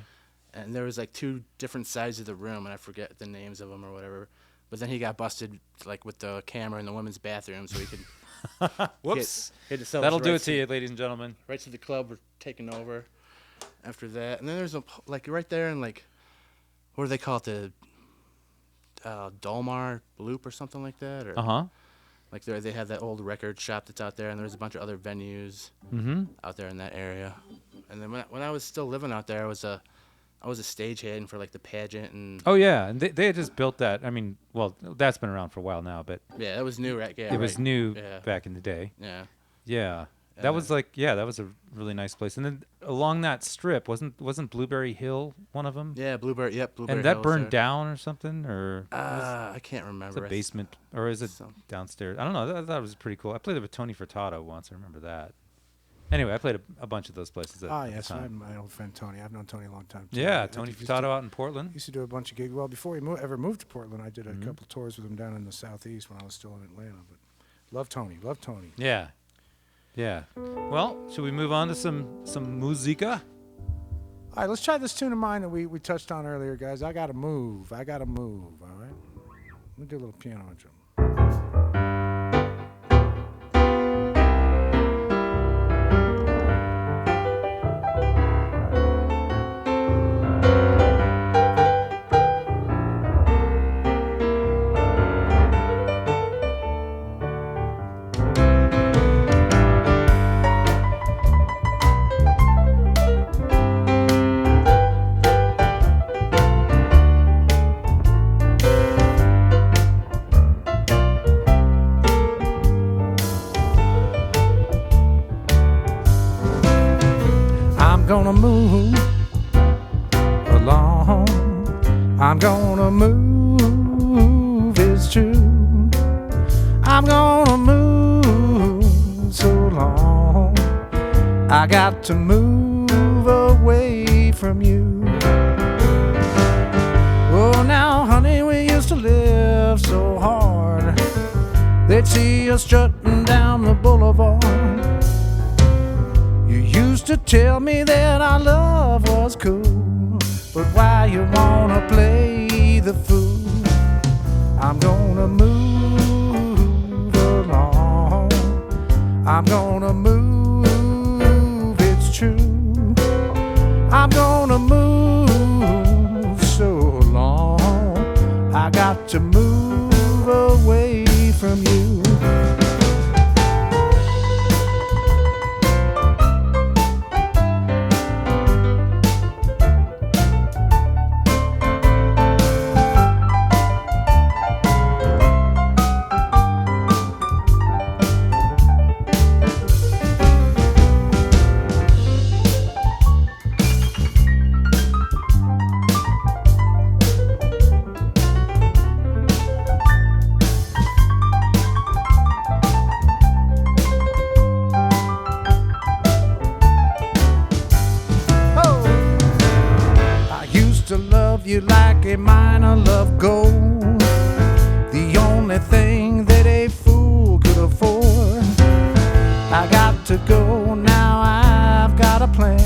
And there was like two different sides of the room, and I forget the names of them or whatever. But then he got busted like with the camera in the women's bathroom, so he could. Whoops. He had to sell That'll his do it rights to you, ladies and gentlemen. Rights to the club were taken over after that. And then there's like right there in like, what do they call it, the Dolmar Loop or something like that? Or Uh-huh. like they have that old record shop that's out there, and there's a bunch of other venues out there in that area. And then when I was still living out there, I was a stagehand for like the pageant and. Oh yeah, and they had just built that. I mean, well, that's been around for a while now, but Yeah, it was new, right? Yeah, it was new Yeah. back in the day. Yeah. Yeah. That was that was a really nice place. And then along that strip, wasn't Blueberry Hill one of them? Yeah, Blueberry. Yep, Blueberry. And that Hill's burned there. down or something, or I can't it's remember. a basement, or is it Some- downstairs? I don't know. I thought it was pretty cool. I played there with Tony Furtado once. I remember that. Anyway, I played a bunch of those places at the yes, I had time. my old friend Tony. I've known Tony a long time. Too. Yeah, I Tony used Furtado to- out in Portland. Used to do a bunch of gigs. Well, before he ever moved to Portland, I did a couple tours with him down in the southeast when I was still in Atlanta. But love Tony. Love Tony. Yeah. Yeah. Well, should we move on to some musica? All right, let's try this tune of mine that we touched on earlier, guys. I gotta move. All right. Let me do a little piano intro. I'm gonna move along. I'm gonna move, it's true. I got to move away from you. Oh, now, honey, we used to live so hard. They'd see us strutting down the boulevard. You used to tell me that our love was cool, but why you wanna play the fool? I'm gonna move along. I'm gonna move, it's true. I'm gonna move so long. I got to move away from you. You like a miner love gold, the only thing that a fool could afford. I got to go now, I've got a plan.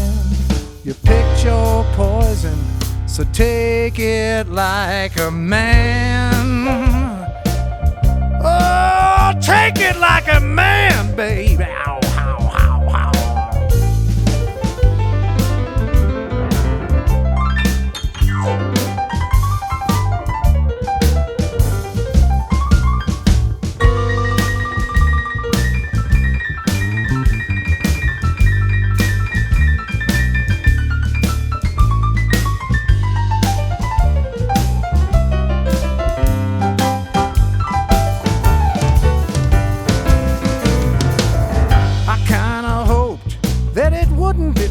You picked your poison, so take it like a man. Oh, take it like a man, baby. Ow, ow, ow, ow.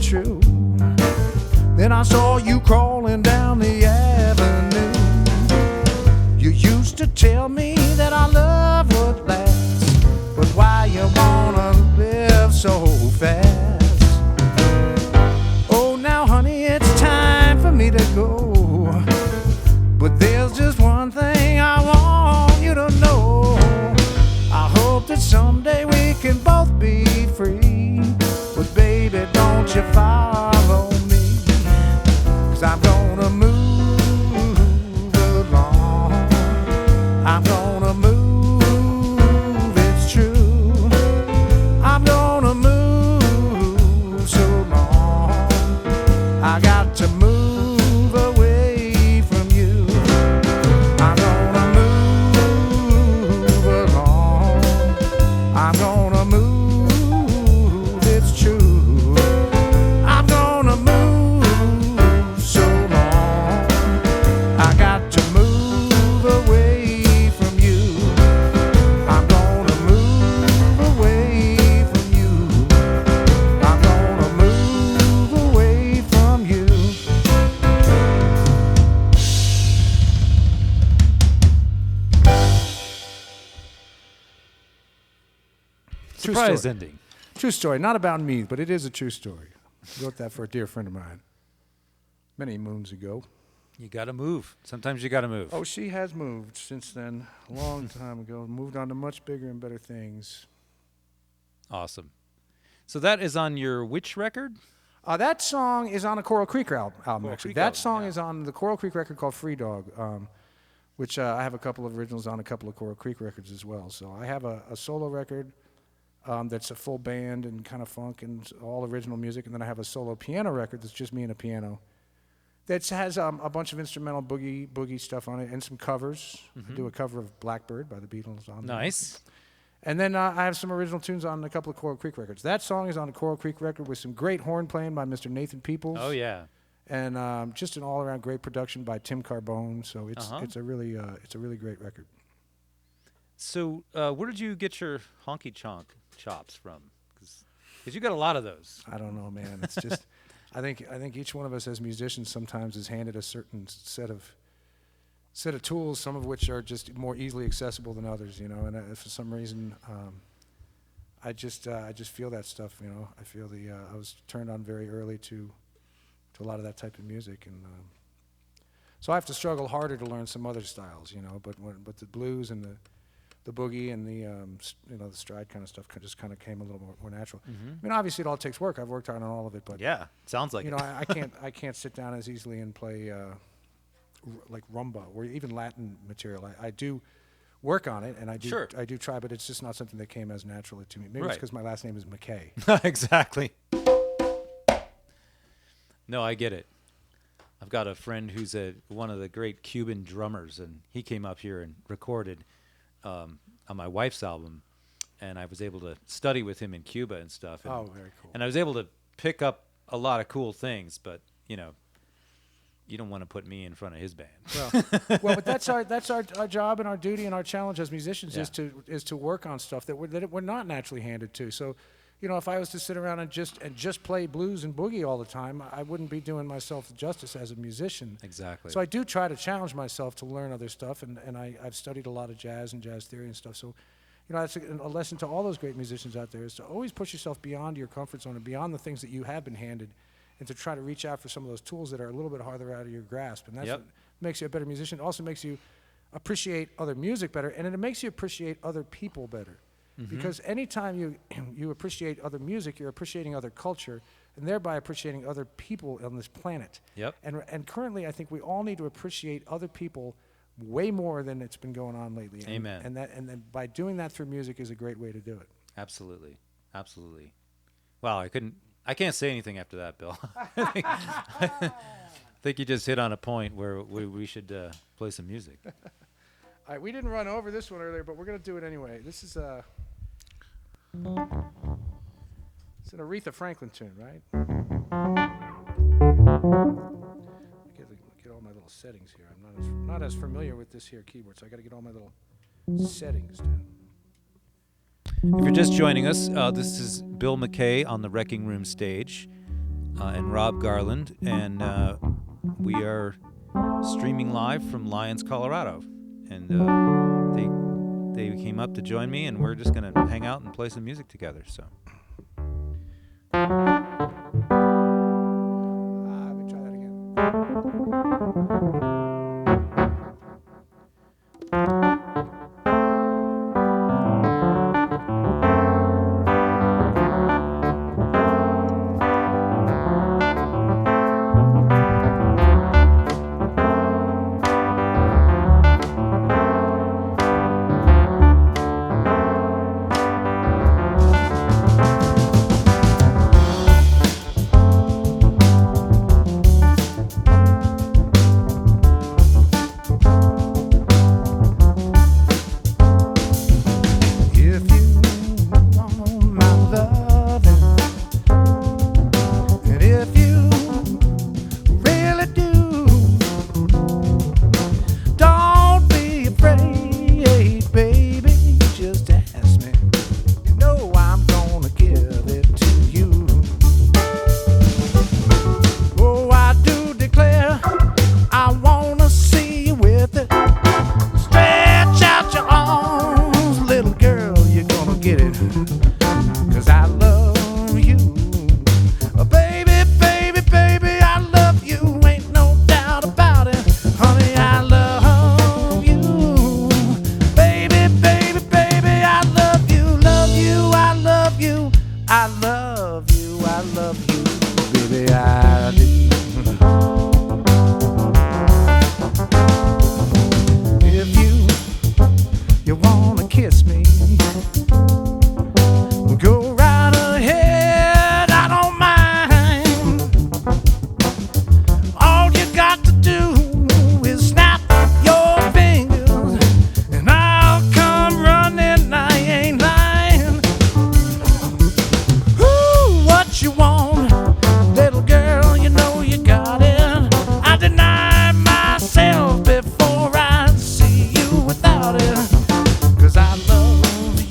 True. Then I saw you crawling down the avenue. You used to tell me that our love would last, but why you wanna live so fast? Oh, now honey, it's time for me to go, but there's just one thing I want you to know. I hope that someday we can both be free, but baby, don't you follow me, 'cause I'm gonna move along. I'm gonna move, it's true. I'm gonna move so long. I got to move away from you. I'm gonna move along. I'm gonna move, it's true. I'm gonna move so long. I got to move away from you. I'm gonna move away from you. I'm gonna move away from you. True Surprise story. ending. True story. Not about me, but it is a true story. Wrote that for a dear friend of mine many moons ago. You got to move. Sometimes you got to move. Oh, she has moved since then, a long time ago. Moved on to much bigger and better things. Awesome. So that is on your which record? That song is on a Coral Creek album, Coral actually. Creek That album, song yeah. is on the Coral Creek record called Free Dog, which I have a couple of originals on a couple of Coral Creek records as well. So I have a solo record that's a full band and kind of funk and all original music, and then I have a solo piano record that's just me and a piano that has a bunch of instrumental boogie stuff on it and some covers. I do a cover of Blackbird by the Beatles on there. Nice. And then I have some original tunes on a couple of Coral Creek records. That song is on a Coral Creek record with some great horn playing by Mr. Nathan Peoples. Oh, yeah. And just an all-around great production by Tim Carbone. So it's Uh-huh. it's a really great record. So where did you get your honky chonk chops from? Because you got a lot of those. I don't know, man. It's just I think each one of us as musicians sometimes is handed a certain set of tools, some of which are just more easily accessible than others, you know. And for some reason, I just feel that stuff, you know. I feel I was turned on very early to a lot of that type of music, and so I have to struggle harder to learn some other styles, you know. But the blues and the boogie and the the stride kind of stuff just kind of came a little more natural. Mm-hmm. I mean, obviously it all takes work. I've worked hard on all of it, but Yeah, sounds like you it. know, I can't sit down as easily and play like rumba or even Latin material. I do work on it, and I do try, but it's just not something that came as naturally to me. Maybe it's Right. because my last name is McKay. Exactly. No, I get it. I've got a friend who's one of the great Cuban drummers, and he came up here and recorded on my wife's album, and I was able to study with him in Cuba and stuff. And, Oh, very cool. And I was able to pick up a lot of cool things, but you know, you don't want to put me in front of his band. Well, but that's our job and our duty and our challenge as musicians Yeah. is to work on stuff that we're not naturally handed to. So, you know, if I was to sit around and just play blues and boogie all the time, I wouldn't be doing myself justice as a musician. Exactly. So I do try to challenge myself to learn other stuff, and I've studied a lot of jazz and jazz theory and stuff. So, you know, that's a lesson to all those great musicians out there, is to always push yourself beyond your comfort zone and beyond the things that you have been handed, and to try to reach out for some of those tools that are a little bit harder out of your grasp. And that's Yep. what makes you a better musician. It also makes you appreciate other music better, and it makes you appreciate other people better. Mm-hmm. Because anytime you appreciate other music, you're appreciating other culture, and thereby appreciating other people on this planet. Yep. And currently, I think we all need to appreciate other people way more than it's been going on lately. Amen. And then by doing that through music is a great way to do it. Absolutely. Absolutely. Wow, I can't say anything after that, Bill. I think you just hit on a point where we should play some music. All right, we didn't run over this one earlier, but we're going to do it anyway. This is it's an Aretha Franklin tune, right? Get all my little settings here. I'm not as familiar with this here keyboard, so I got to get all my little settings down. If you're just joining us, this is Bill McKay on the Wrecking Room stage, and Rob Garland, and we are streaming live from Lyons, Colorado. And they came up to join me, and we're just gonna hang out and play some music together. So. Let me try that again. myself before I see you without it. 'Cause I love you.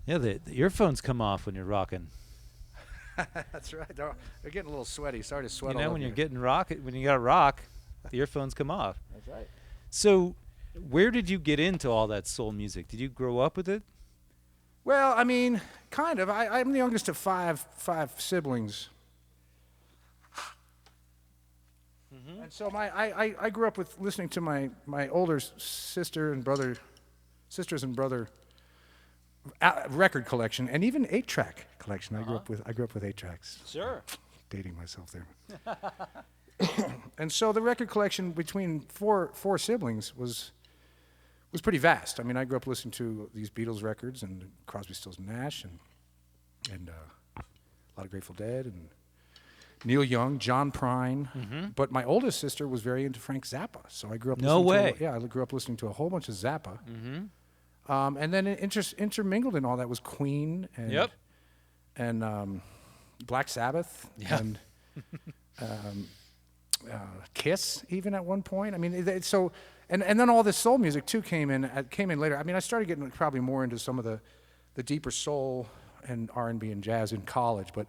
Yeah, the earphones come off when you're rocking. That's right. They're getting a little sweaty. Sorry to sweat You all know, over when you're you. getting when you got to rock, the earphones come off. That's right. So, where did you get into all that soul music? Did you grow up with it? Well, I mean, kind of. I'm the youngest of five siblings. Mm-hmm. And so I grew up with listening to my older sisters and brother record collection, and even 8-track collection. I grew up with 8-tracks. Sure. Dating myself there. And so the record collection between four siblings was pretty vast. I mean, I grew up listening to these Beatles records and Crosby, Stills, and Nash, and a lot of Grateful Dead, and Neil Young, John Prine. Mm-hmm. But my oldest sister was very into Frank Zappa, so I grew up. I grew up listening to a whole bunch of Zappa. Mm-hmm. And then intermingled in all that was Queen and Black Sabbath and Kiss even at one point. I mean, and then all this soul music too came in later. I mean, I started getting probably more into some of the deeper soul and R&B and jazz in college. But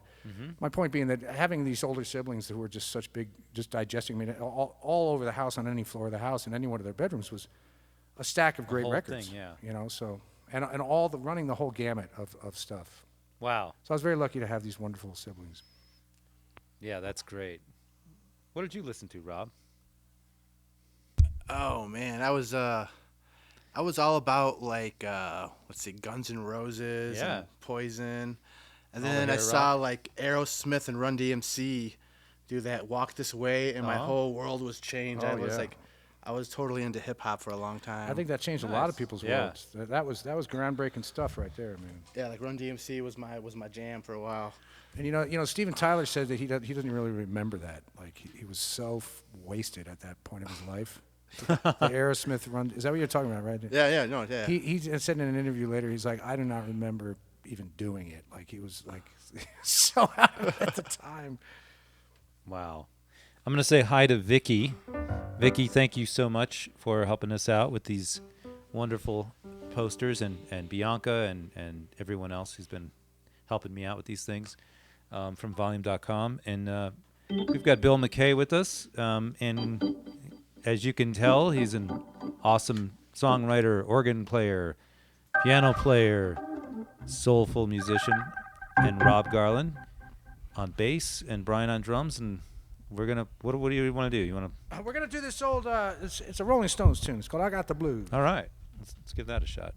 my point being that having these older siblings who were just such big, just digesting me all over the house, on any floor of the house, in any one of their bedrooms, was a stack of great records. Thing, yeah. You know, so and all running the whole gamut of stuff. Wow. So I was very lucky to have these wonderful siblings. Yeah, that's great. What did you listen to, Rob? Oh man, I was all about like Guns N' Roses and Poison, and then I saw like Aerosmith and Run DMC do that Walk This Way, and my whole world was changed. I was totally into hip hop for a long time. I think that changed a lot of people's worlds. That was groundbreaking stuff right there, man. Yeah, like Run DMC was my jam for a while. And you know, Steven Tyler said that he doesn't really remember that. Like he was so wasted at that point of his life. The Aerosmith Run. Is that what you're talking about, right? Yeah. He said in an interview later, he's like, I do not remember even doing it. Like he was like so out of it at the time. Wow. I'm going to say hi to Vicky. Vicky, thank you so much for helping us out with these wonderful posters, and Bianca and everyone else who's been helping me out with these things from volume.com. And we've got Bill McKay with us. And as you can tell, he's an awesome songwriter, organ player, piano player, soulful musician, and Rob Garland on bass and Brian on drums. And we're gonna. What do you want to do? You want to? We're gonna do this old. It's a Rolling Stones tune. It's called "I Got the Blues." All right. Let's give that a shot.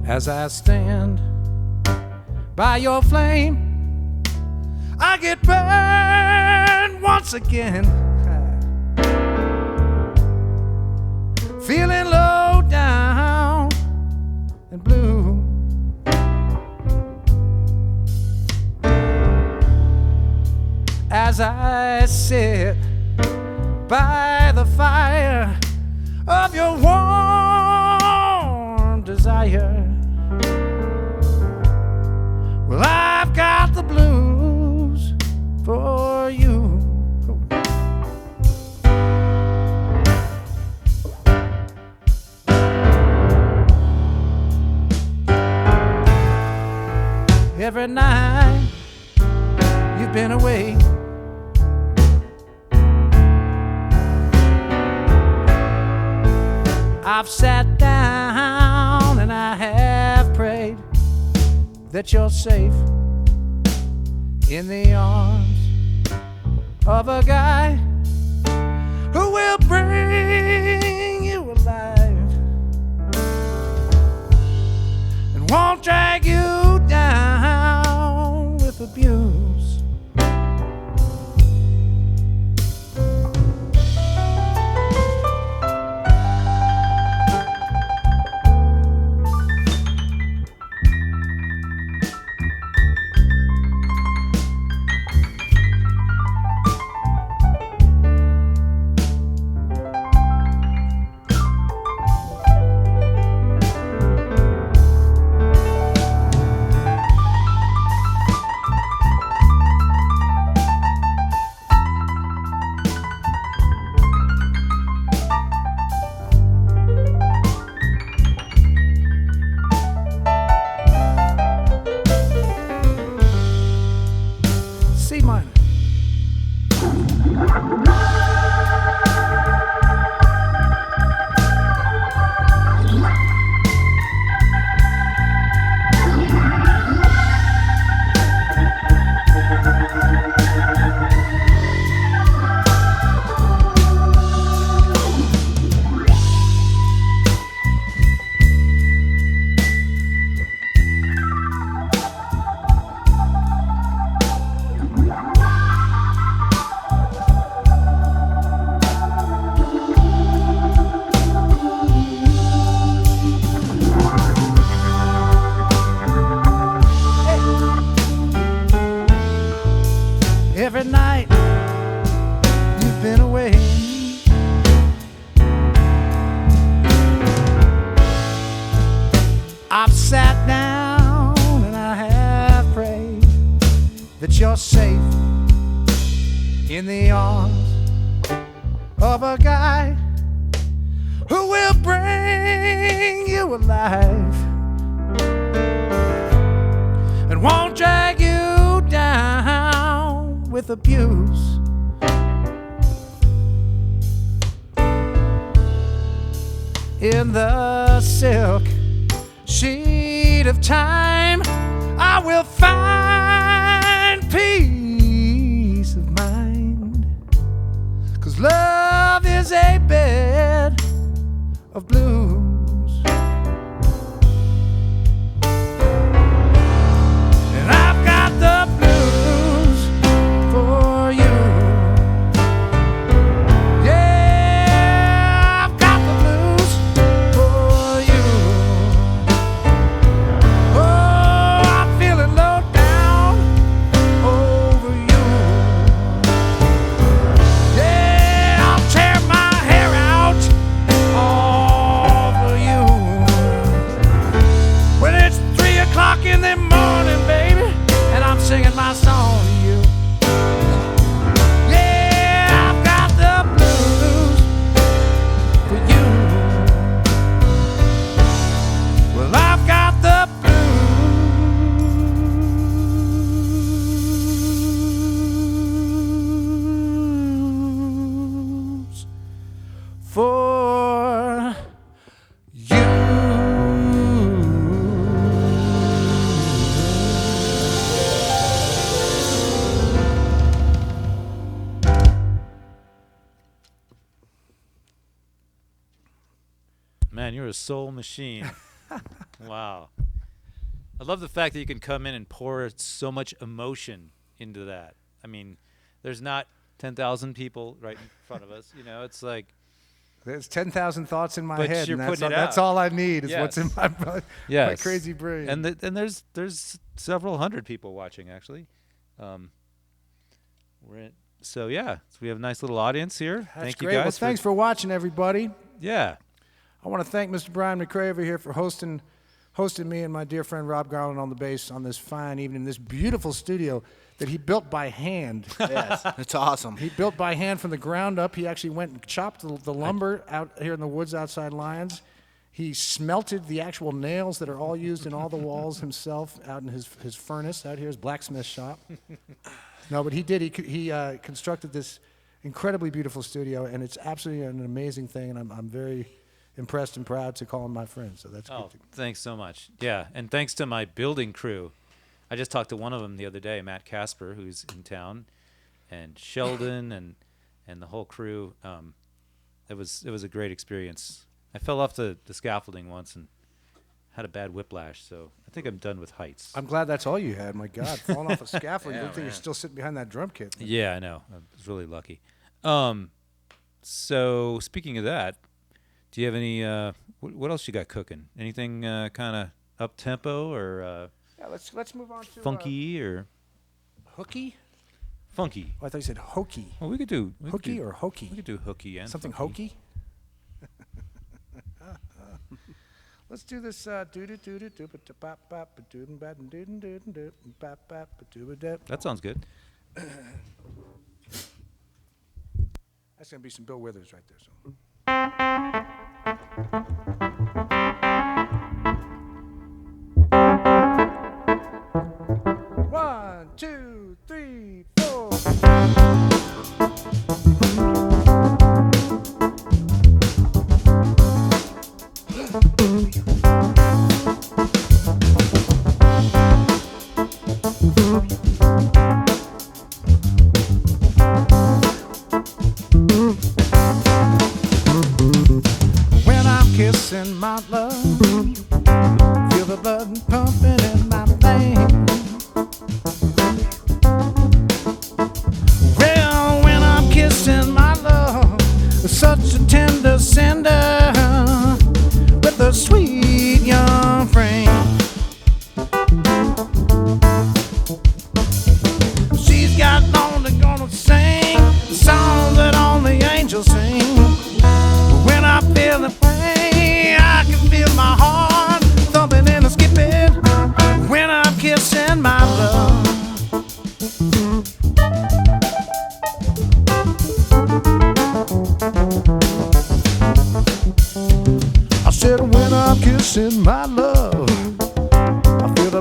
As I stand by your flame, I get burned once again. Feeling low down and blue. As I sit by the fire of your warm desire, well, I've got the blues for you. Every night you've been away, I've sat down and I have prayed that you're safe in the arms of a guy who will bring you alive and won't drag you down with abuse. sat down and I have prayed that you're safe in the arms of a guy who will bring you alive and won't drag you down with abuse. In the silk sheet of time, I will find peace of mind, 'cause love is a bed of blues. And I've got the blues for you. Yeah, I've got the blues for you. Oh, I'm feeling low down over you. Yeah, I'll tear my hair out all for you. When it's 3 o'clock in the morning, baby, and I'm singing my song to you. Yeah, I've got the blues for you. Well, I've got the blues for you. Man, you're a soul machine. Wow. I love the fact that you can come in and pour so much emotion into that. I mean, there's not 10,000 people right in front of us. You know, it's like, There's 10,000 thoughts in my But head, you're and putting it that's out. all I need is what's in Yes. my yes. crazy brain. And and there's several hundred people watching actually. So we have a nice little audience here. That's Thank great. you Well, guys. thanks for watching, everybody. Yeah. I want to thank Mr. Brian McRae over here for hosting me and my dear friend Rob Garland on the bass on this fine evening, this beautiful studio that he built by hand. Yes, it's awesome. He built by hand from the ground up. He actually went and chopped the lumber out here in the woods outside Lyons. He smelted the actual nails that are all used in all the walls himself out in his furnace out here, his blacksmith shop. No, but he did. He constructed this incredibly beautiful studio, and it's absolutely an amazing thing, and I'm very impressed and proud to call him my friend. So that's Oh, good. thanks so much. Yeah, and thanks to my building crew. I just talked to one of them the other day, Matt Casper, who's in town, and Sheldon and the whole crew. It was a great experience. I fell off the scaffolding once and had a bad whiplash, so I think I'm done with heights. I'm glad that's all you had. My God, falling off a scaffold. Yeah, Good thing you're man. still sitting behind that drum kit. Yeah, I know. I was really lucky. So speaking of that, do you have any? What else you got cooking? Anything kind of up tempo or Yeah, let's move on to funky or hooky. funky? Oh, I thought you said hokey. Well, we could do Hooky or hokey? we could do hooky and Something funky. hokey? Let's do this. That sounds good. That's gonna be some Bill Withers right there. So. One, two, three, four. When I'm kissing my love,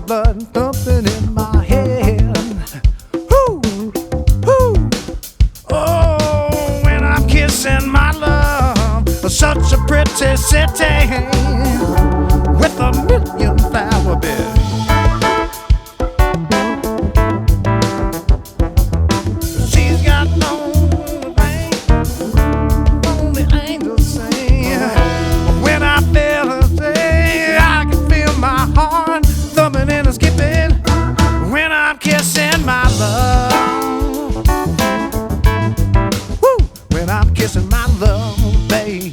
blood thumping in my head. Whoo, whoo. Oh, when I'm kissing my love, such a pretty city with a million flower beds. She's got no thing, only angels sing. When I feel her say, I can feel my heart thumping and skipping when I'm kissing my love. Woo! When I'm kissing my love, baby.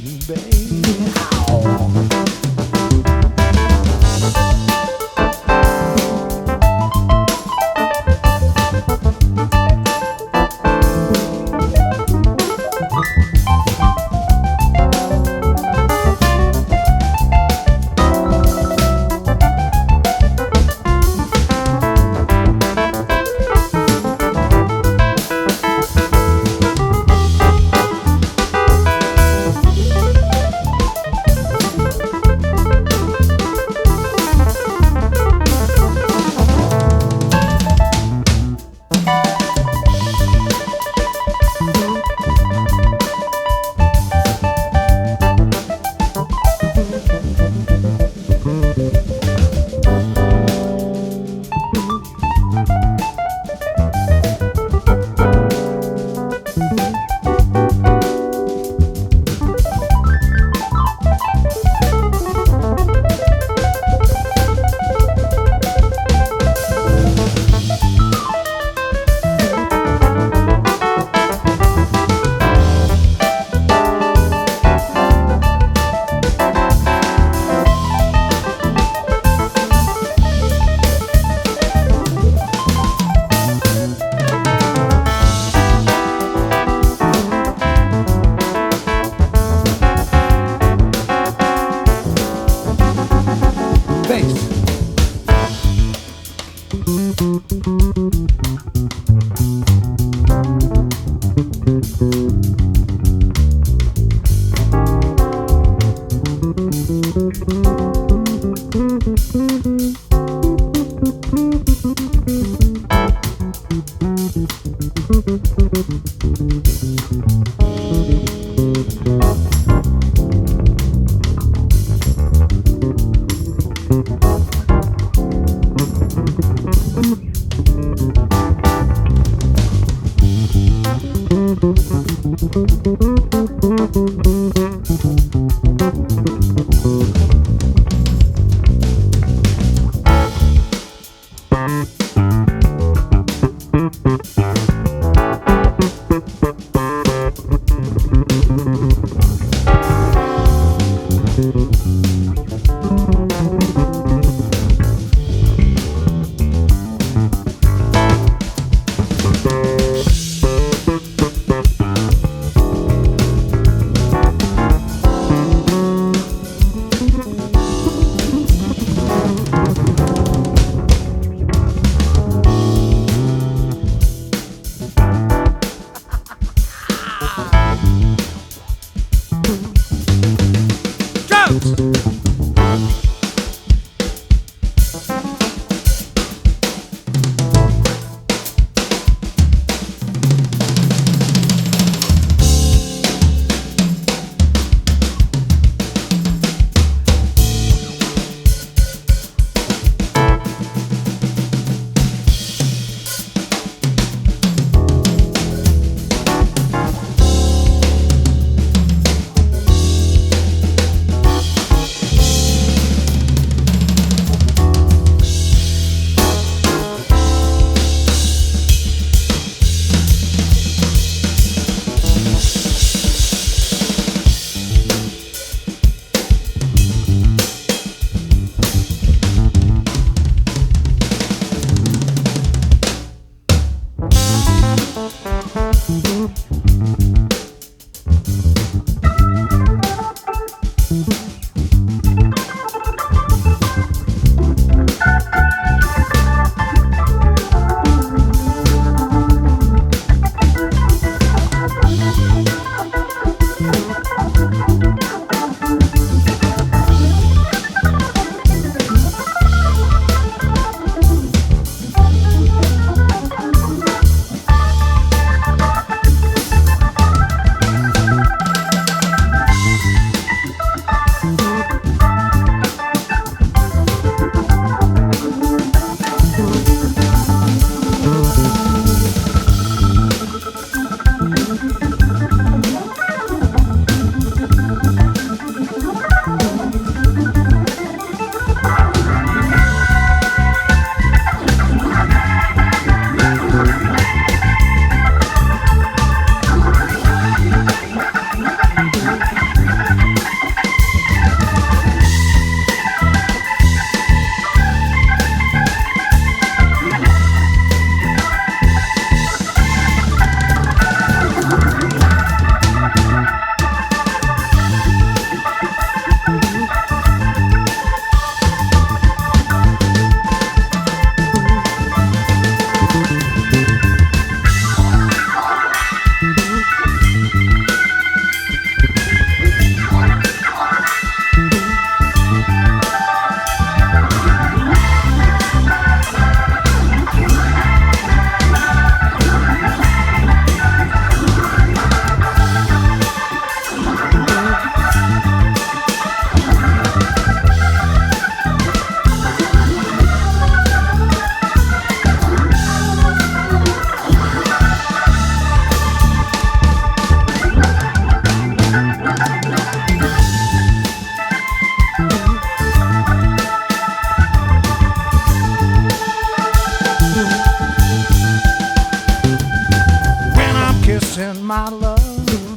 my love.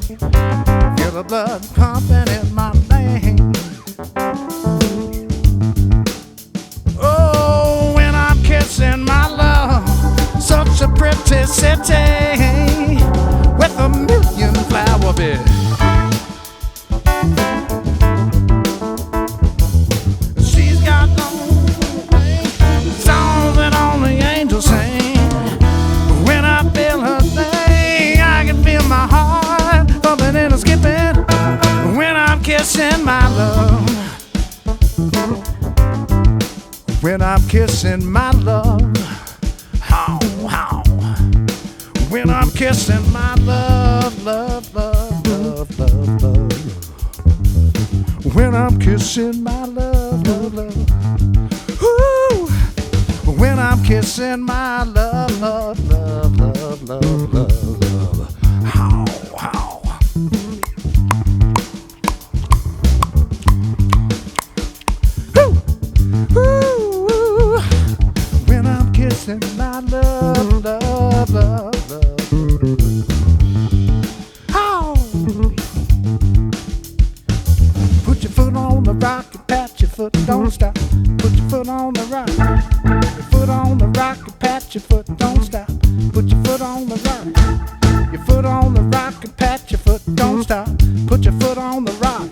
Feel the blood pumping in my veins. Oh, when I'm kissing my love, such a pretty city with a million flower beds. She's got songs that only angels sing. When I feel her thing, I can feel my heart thumping and a skipping. When I'm kissing my love, when I'm kissing my love, how, when I'm kissing my love, love, love, love, love, love. When I'm kissing my love, love, love. Ooh. When I'm kissing my love, love, love, love, love, love, love. How. Ooh. When I'm kissing my love, love, love, love. How. Put your foot on the rock and pat your foot, don't stop. Put your foot on the rock. Your foot on the rock and pat your foot, don't stop. Put your foot on the rock. Your foot on the rock and pat your foot, don't stop. Put your foot on the rock.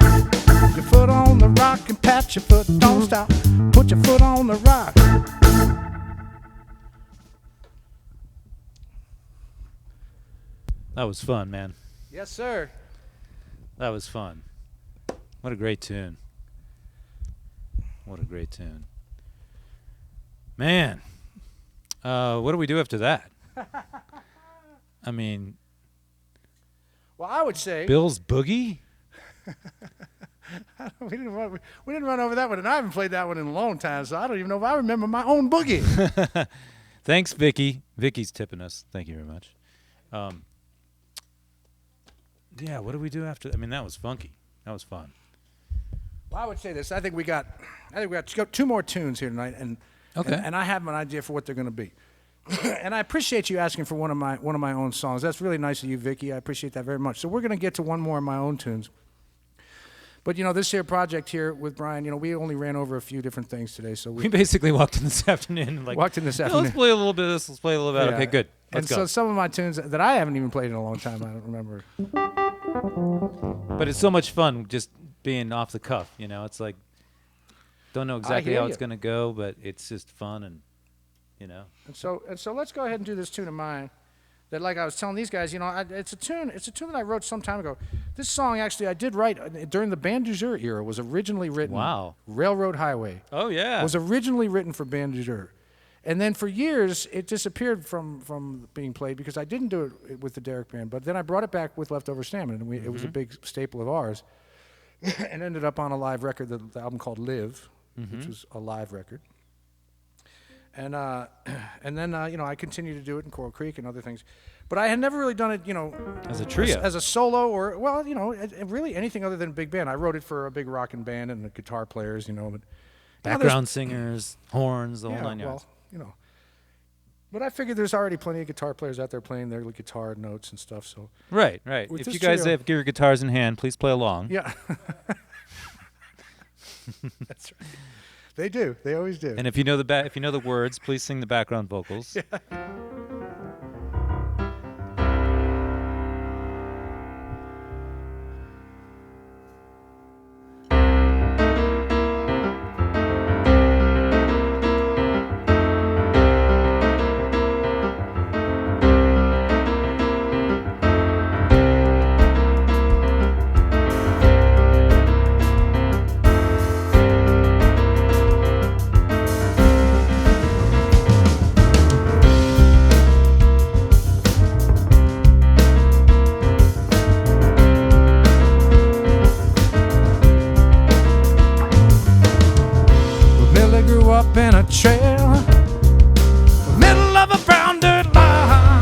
Your foot on the rock and pat your foot, don't stop. Put your foot on the rock. That was fun, man. Yes, sir. That was fun. What a great tune. What a great tune. Man, what do we do after that? I mean, Well, I would say Bill's Boogie? we didn't run over that one, and I haven't played that one in a long time, so I don't even know if I remember my own boogie. Thanks, Vicky. Vicky's tipping us. Thank you very much. Yeah, what do we do after? I mean, that was funky. That was fun. Well, I would say this. I think we got two more tunes here tonight, and Okay. and I have an idea for what they're going to be. And I appreciate you asking for one of my own songs. That's really nice of you, Vicky. I appreciate that very much. So we're going to get to one more of my own tunes. But this here project here with Brian, we only ran over a few different things today. So We basically walked in this afternoon. Walked in this afternoon. Let's play a little bit of this. Let's play a little bit of that. Yeah. Okay, good. And Let's go. so some of my tunes that I haven't even played in a long time, I don't remember. But it's so much fun just being off the cuff. It's like, don't know exactly hear how you. it's going to go, but it's just fun and. And so let's go ahead and do this tune of mine. That, like I was telling these guys, it's a tune that I wrote some time ago. This song actually I did write during the Band du Jour era. Was originally written. Wow. Railroad Highway. Oh yeah. Was originally written for Band du Jour, and then for years it disappeared from being played because I didn't do it with the Derrick Band. But then I brought it back with Leftover Stamina, and it was a big staple of ours, and ended up on a live record, the album called Live, which was a live record. And then I continued to do it in Coral Creek and other things, but I had never really done it As a trio. as a solo or really anything other than big band. I wrote it for a big rockin' band and the guitar players, but Background singers, horns, the whole nine yards. But I figured there's already plenty of guitar players out there playing their guitar notes and stuff. So Right. With If this you guys trio- have your guitars in hand, please play along. yeah, that's right. They do. They always do. And if you know the words, please sing the background vocals. Up in a trail, middle of a brown dirt line.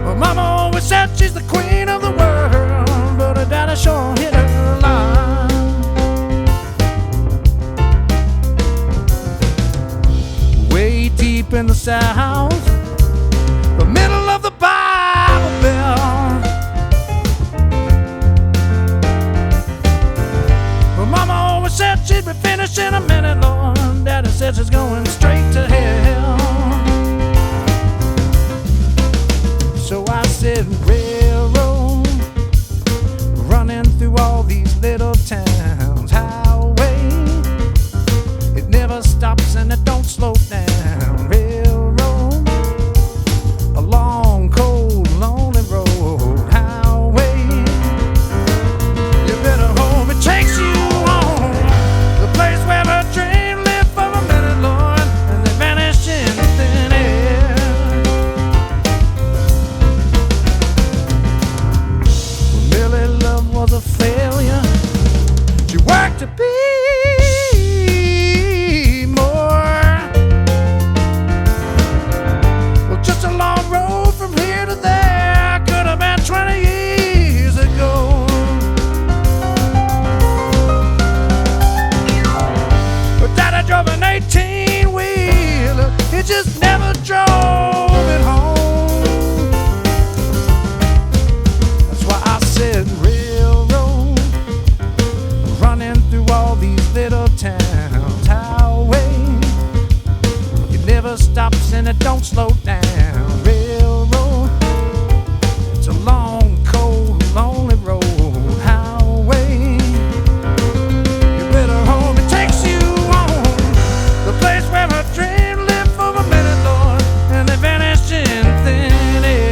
Well, Mama always said she's the queen of the world, but her daddy sure hit her line. Way deep up in the South, the middle of the Bible Belt. Well, Mama always said she'd be finished in a minute, Lord. Daddy said she's going straight to hell. So I said, railroad, running through all these little towns. Highway, it never stops and it don't slow down. Railroad, a long, cold, lonely road. Highway, you better hope it takes you home, the place where the dream lived for a minute, Lord, and they vanished in thin air. Well, Millie Love was a failure. She worked to be more. Well, just a long road from here to there. Could have been 20 years ago. But Daddy drove an 18-wheeler. He just never drove it home. That's why I said railroad, running through all these little towns. Highway, it never stops and it don't slow down. Railroad, it's a long, cold, lonely road. Highway, you better hope it takes you home, the place where a dream lived for a minute, Lord, and they vanished in thin air.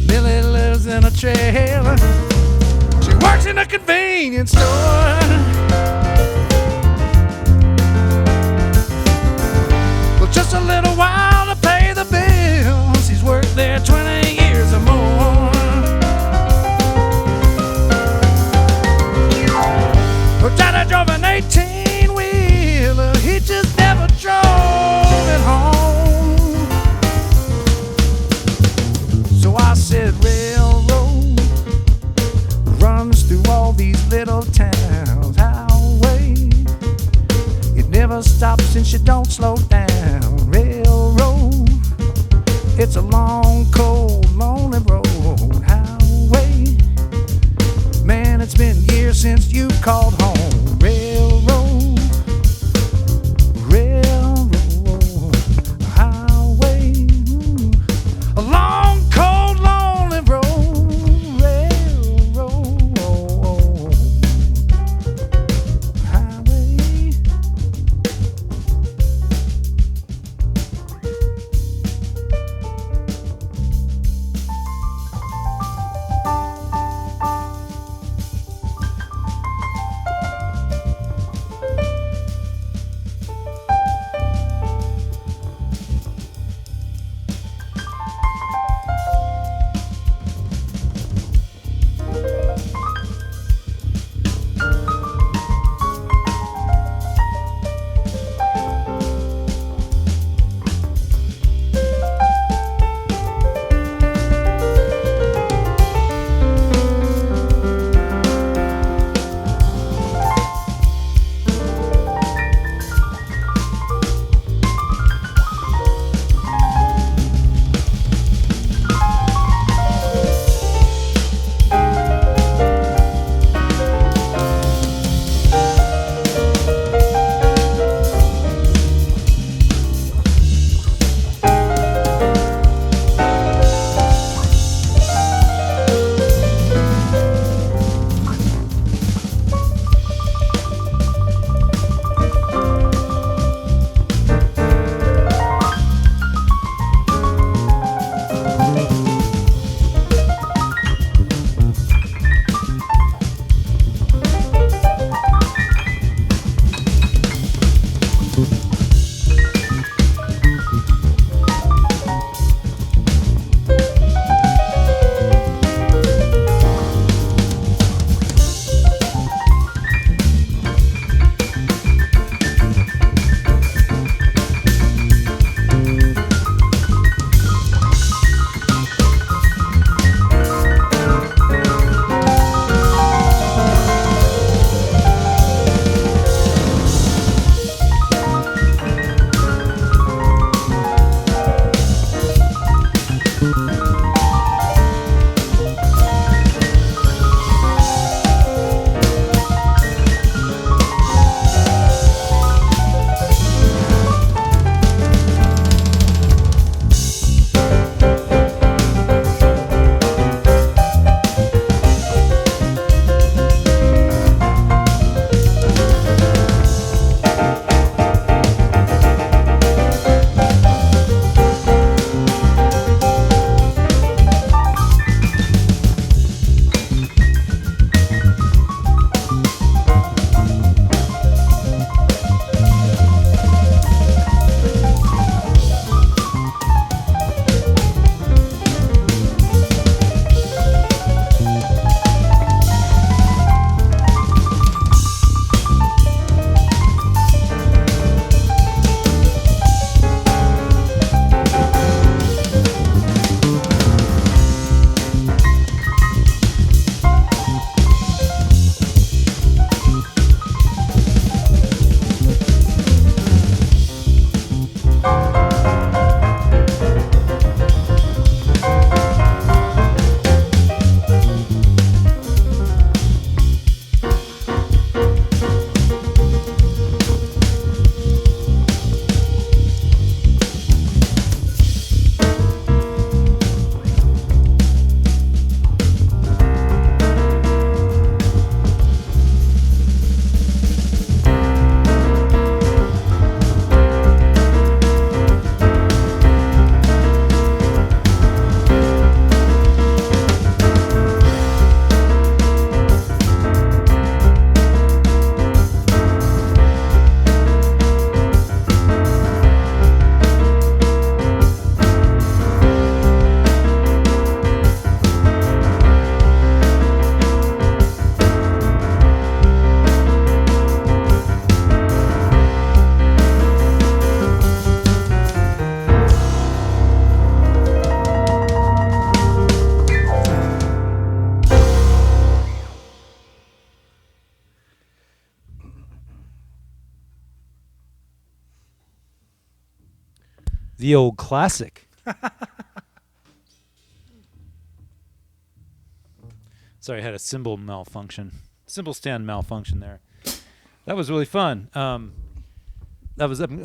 Millie lives in a trailer. She works in a convenience store. Well, just a little while to pay the bills. He's worked there 20 years or more. Well, Daddy drove an 18-wheeler. He just never drove it home. So I said railroad, runs through all these little towns. Highway, it never stops and she don't slow down. Railroad, it's a long, cold, lonely road. Highway, man, it's been years since you called home. Railroad, railroad, highway, a long, cold, lonely road. Railroad, highway. The old classic. Sorry, I had a cymbal stand malfunction there. That was really fun. I'm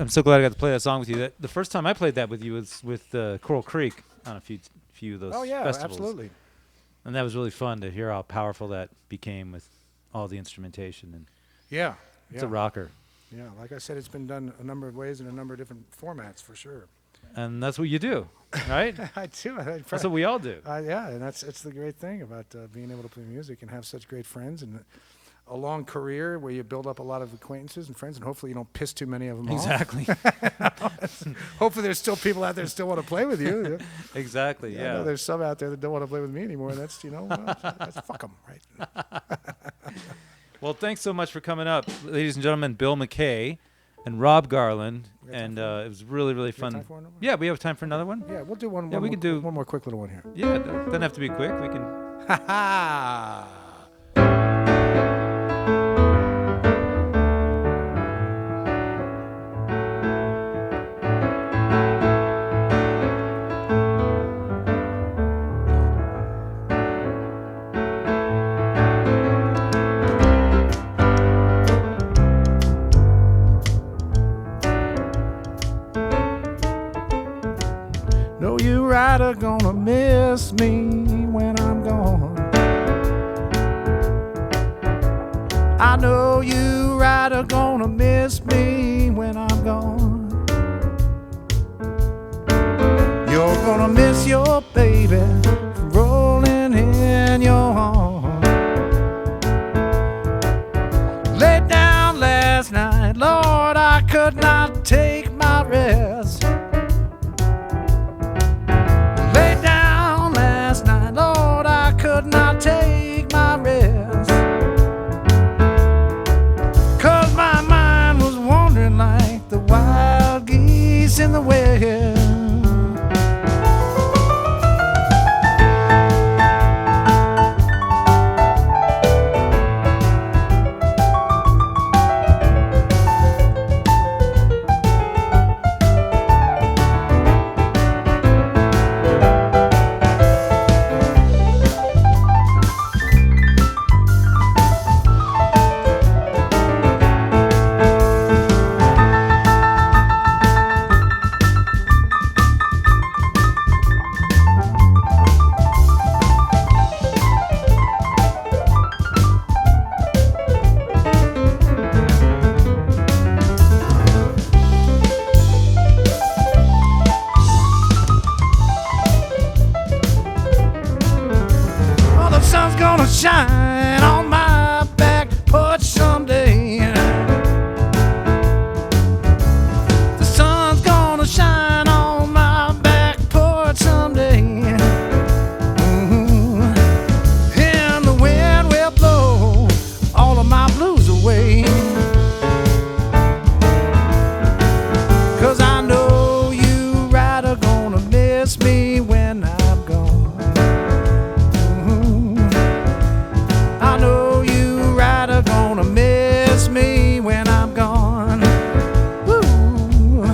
so glad I got to play that song with you. The first time I played that with you was with Coral Creek on a few of those festivals. Absolutely. And that was really fun to hear how powerful that became with all the instrumentation. And Yeah. it's a rocker. Yeah, like I said, it's been done a number of ways in a number of different formats for sure. And that's what you do, right? I do. That's what we all do. Yeah, and it's the great thing about being able to play music and have such great friends and a long career where you build up a lot of acquaintances and friends, and hopefully you don't piss too many of them Exactly. off. Hopefully there's still people out there that still want to play with you. Exactly, I know there's some out there that don't want to play with me anymore, and that's, that's fuck them, right? Well, thanks so much for coming up, ladies and gentlemen. Bill McKay and Rob Garland, and it was really, really fun. Time for another one? Yeah, we have time for another one. Yeah, we'll do one. Yeah, we can do one more quick little one here. Yeah, it doesn't have to be quick. We can. Ha ha! Know you right are gonna miss me when I'm gone. I know you right are gonna miss me when I'm gone. You're gonna miss your baby from rolling in your arms. Laid down last night, Lord, I could not take my rest. Could not take my rest, 'cause my mind was wandering like the wild geese in the west. Shine on my back porch someday. The sun's gonna shine on my back porch someday. And the wind will blow all of my blues away. 'Cause I know you right are gonna miss me when I'm gone. Gonna miss me when I'm gone. Woo.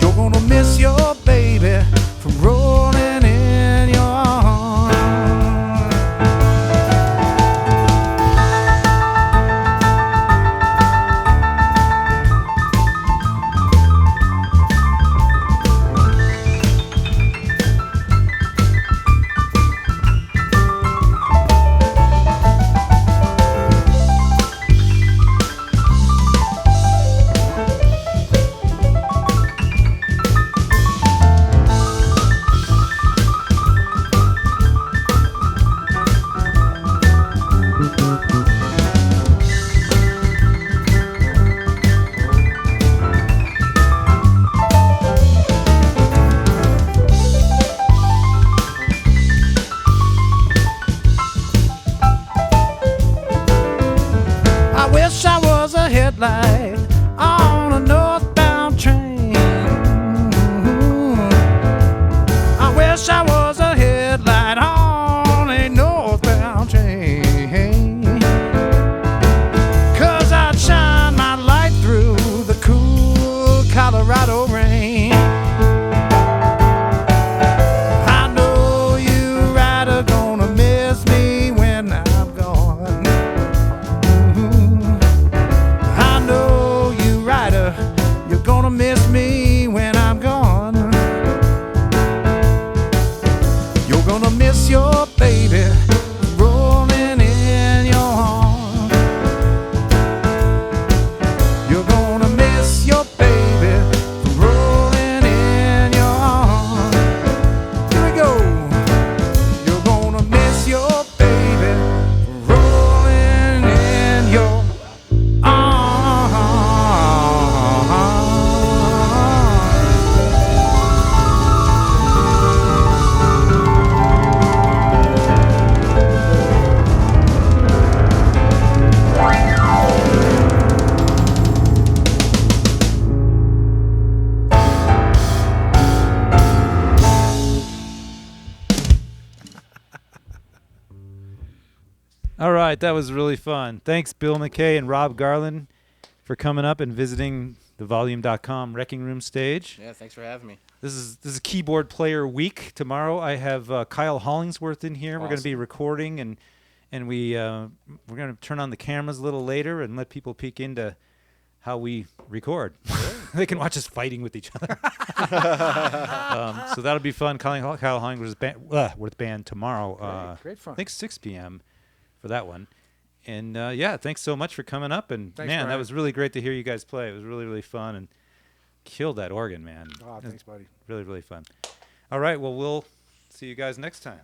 You're gonna miss your baby from rolling in your arms. Headlight on a northbound train. I wish I was a headlight on a northbound train, 'cause I'd shine my light through the cool Colorado rain. baby rolling in your arms. You're gonna miss your baby rolling in your arms. Here we go. You're gonna miss your baby rolling in your arms. All right, that was really fun. Thanks, Bill McKay and Rob Garland, for coming up and visiting the Volume.com Wrecking Room stage. Yeah, thanks for having me. This is Keyboard Player Week. Tomorrow I have Kyle Hollingsworth in here. Awesome. We're going to be recording, and we're going to turn on the cameras a little later and let people peek into how we record. They can watch us fighting with each other. So that'll be fun. Kyle Hollingsworth's with band tomorrow. Great fun. I think 6 p.m. for that one. And yeah, thanks so much for coming up. And Thanks, man, Brian. that was really great to hear you guys play. It was really, really fun, and killed that organ, man. Oh, thanks, buddy. Really, really fun. All right, well, we'll see you guys next time.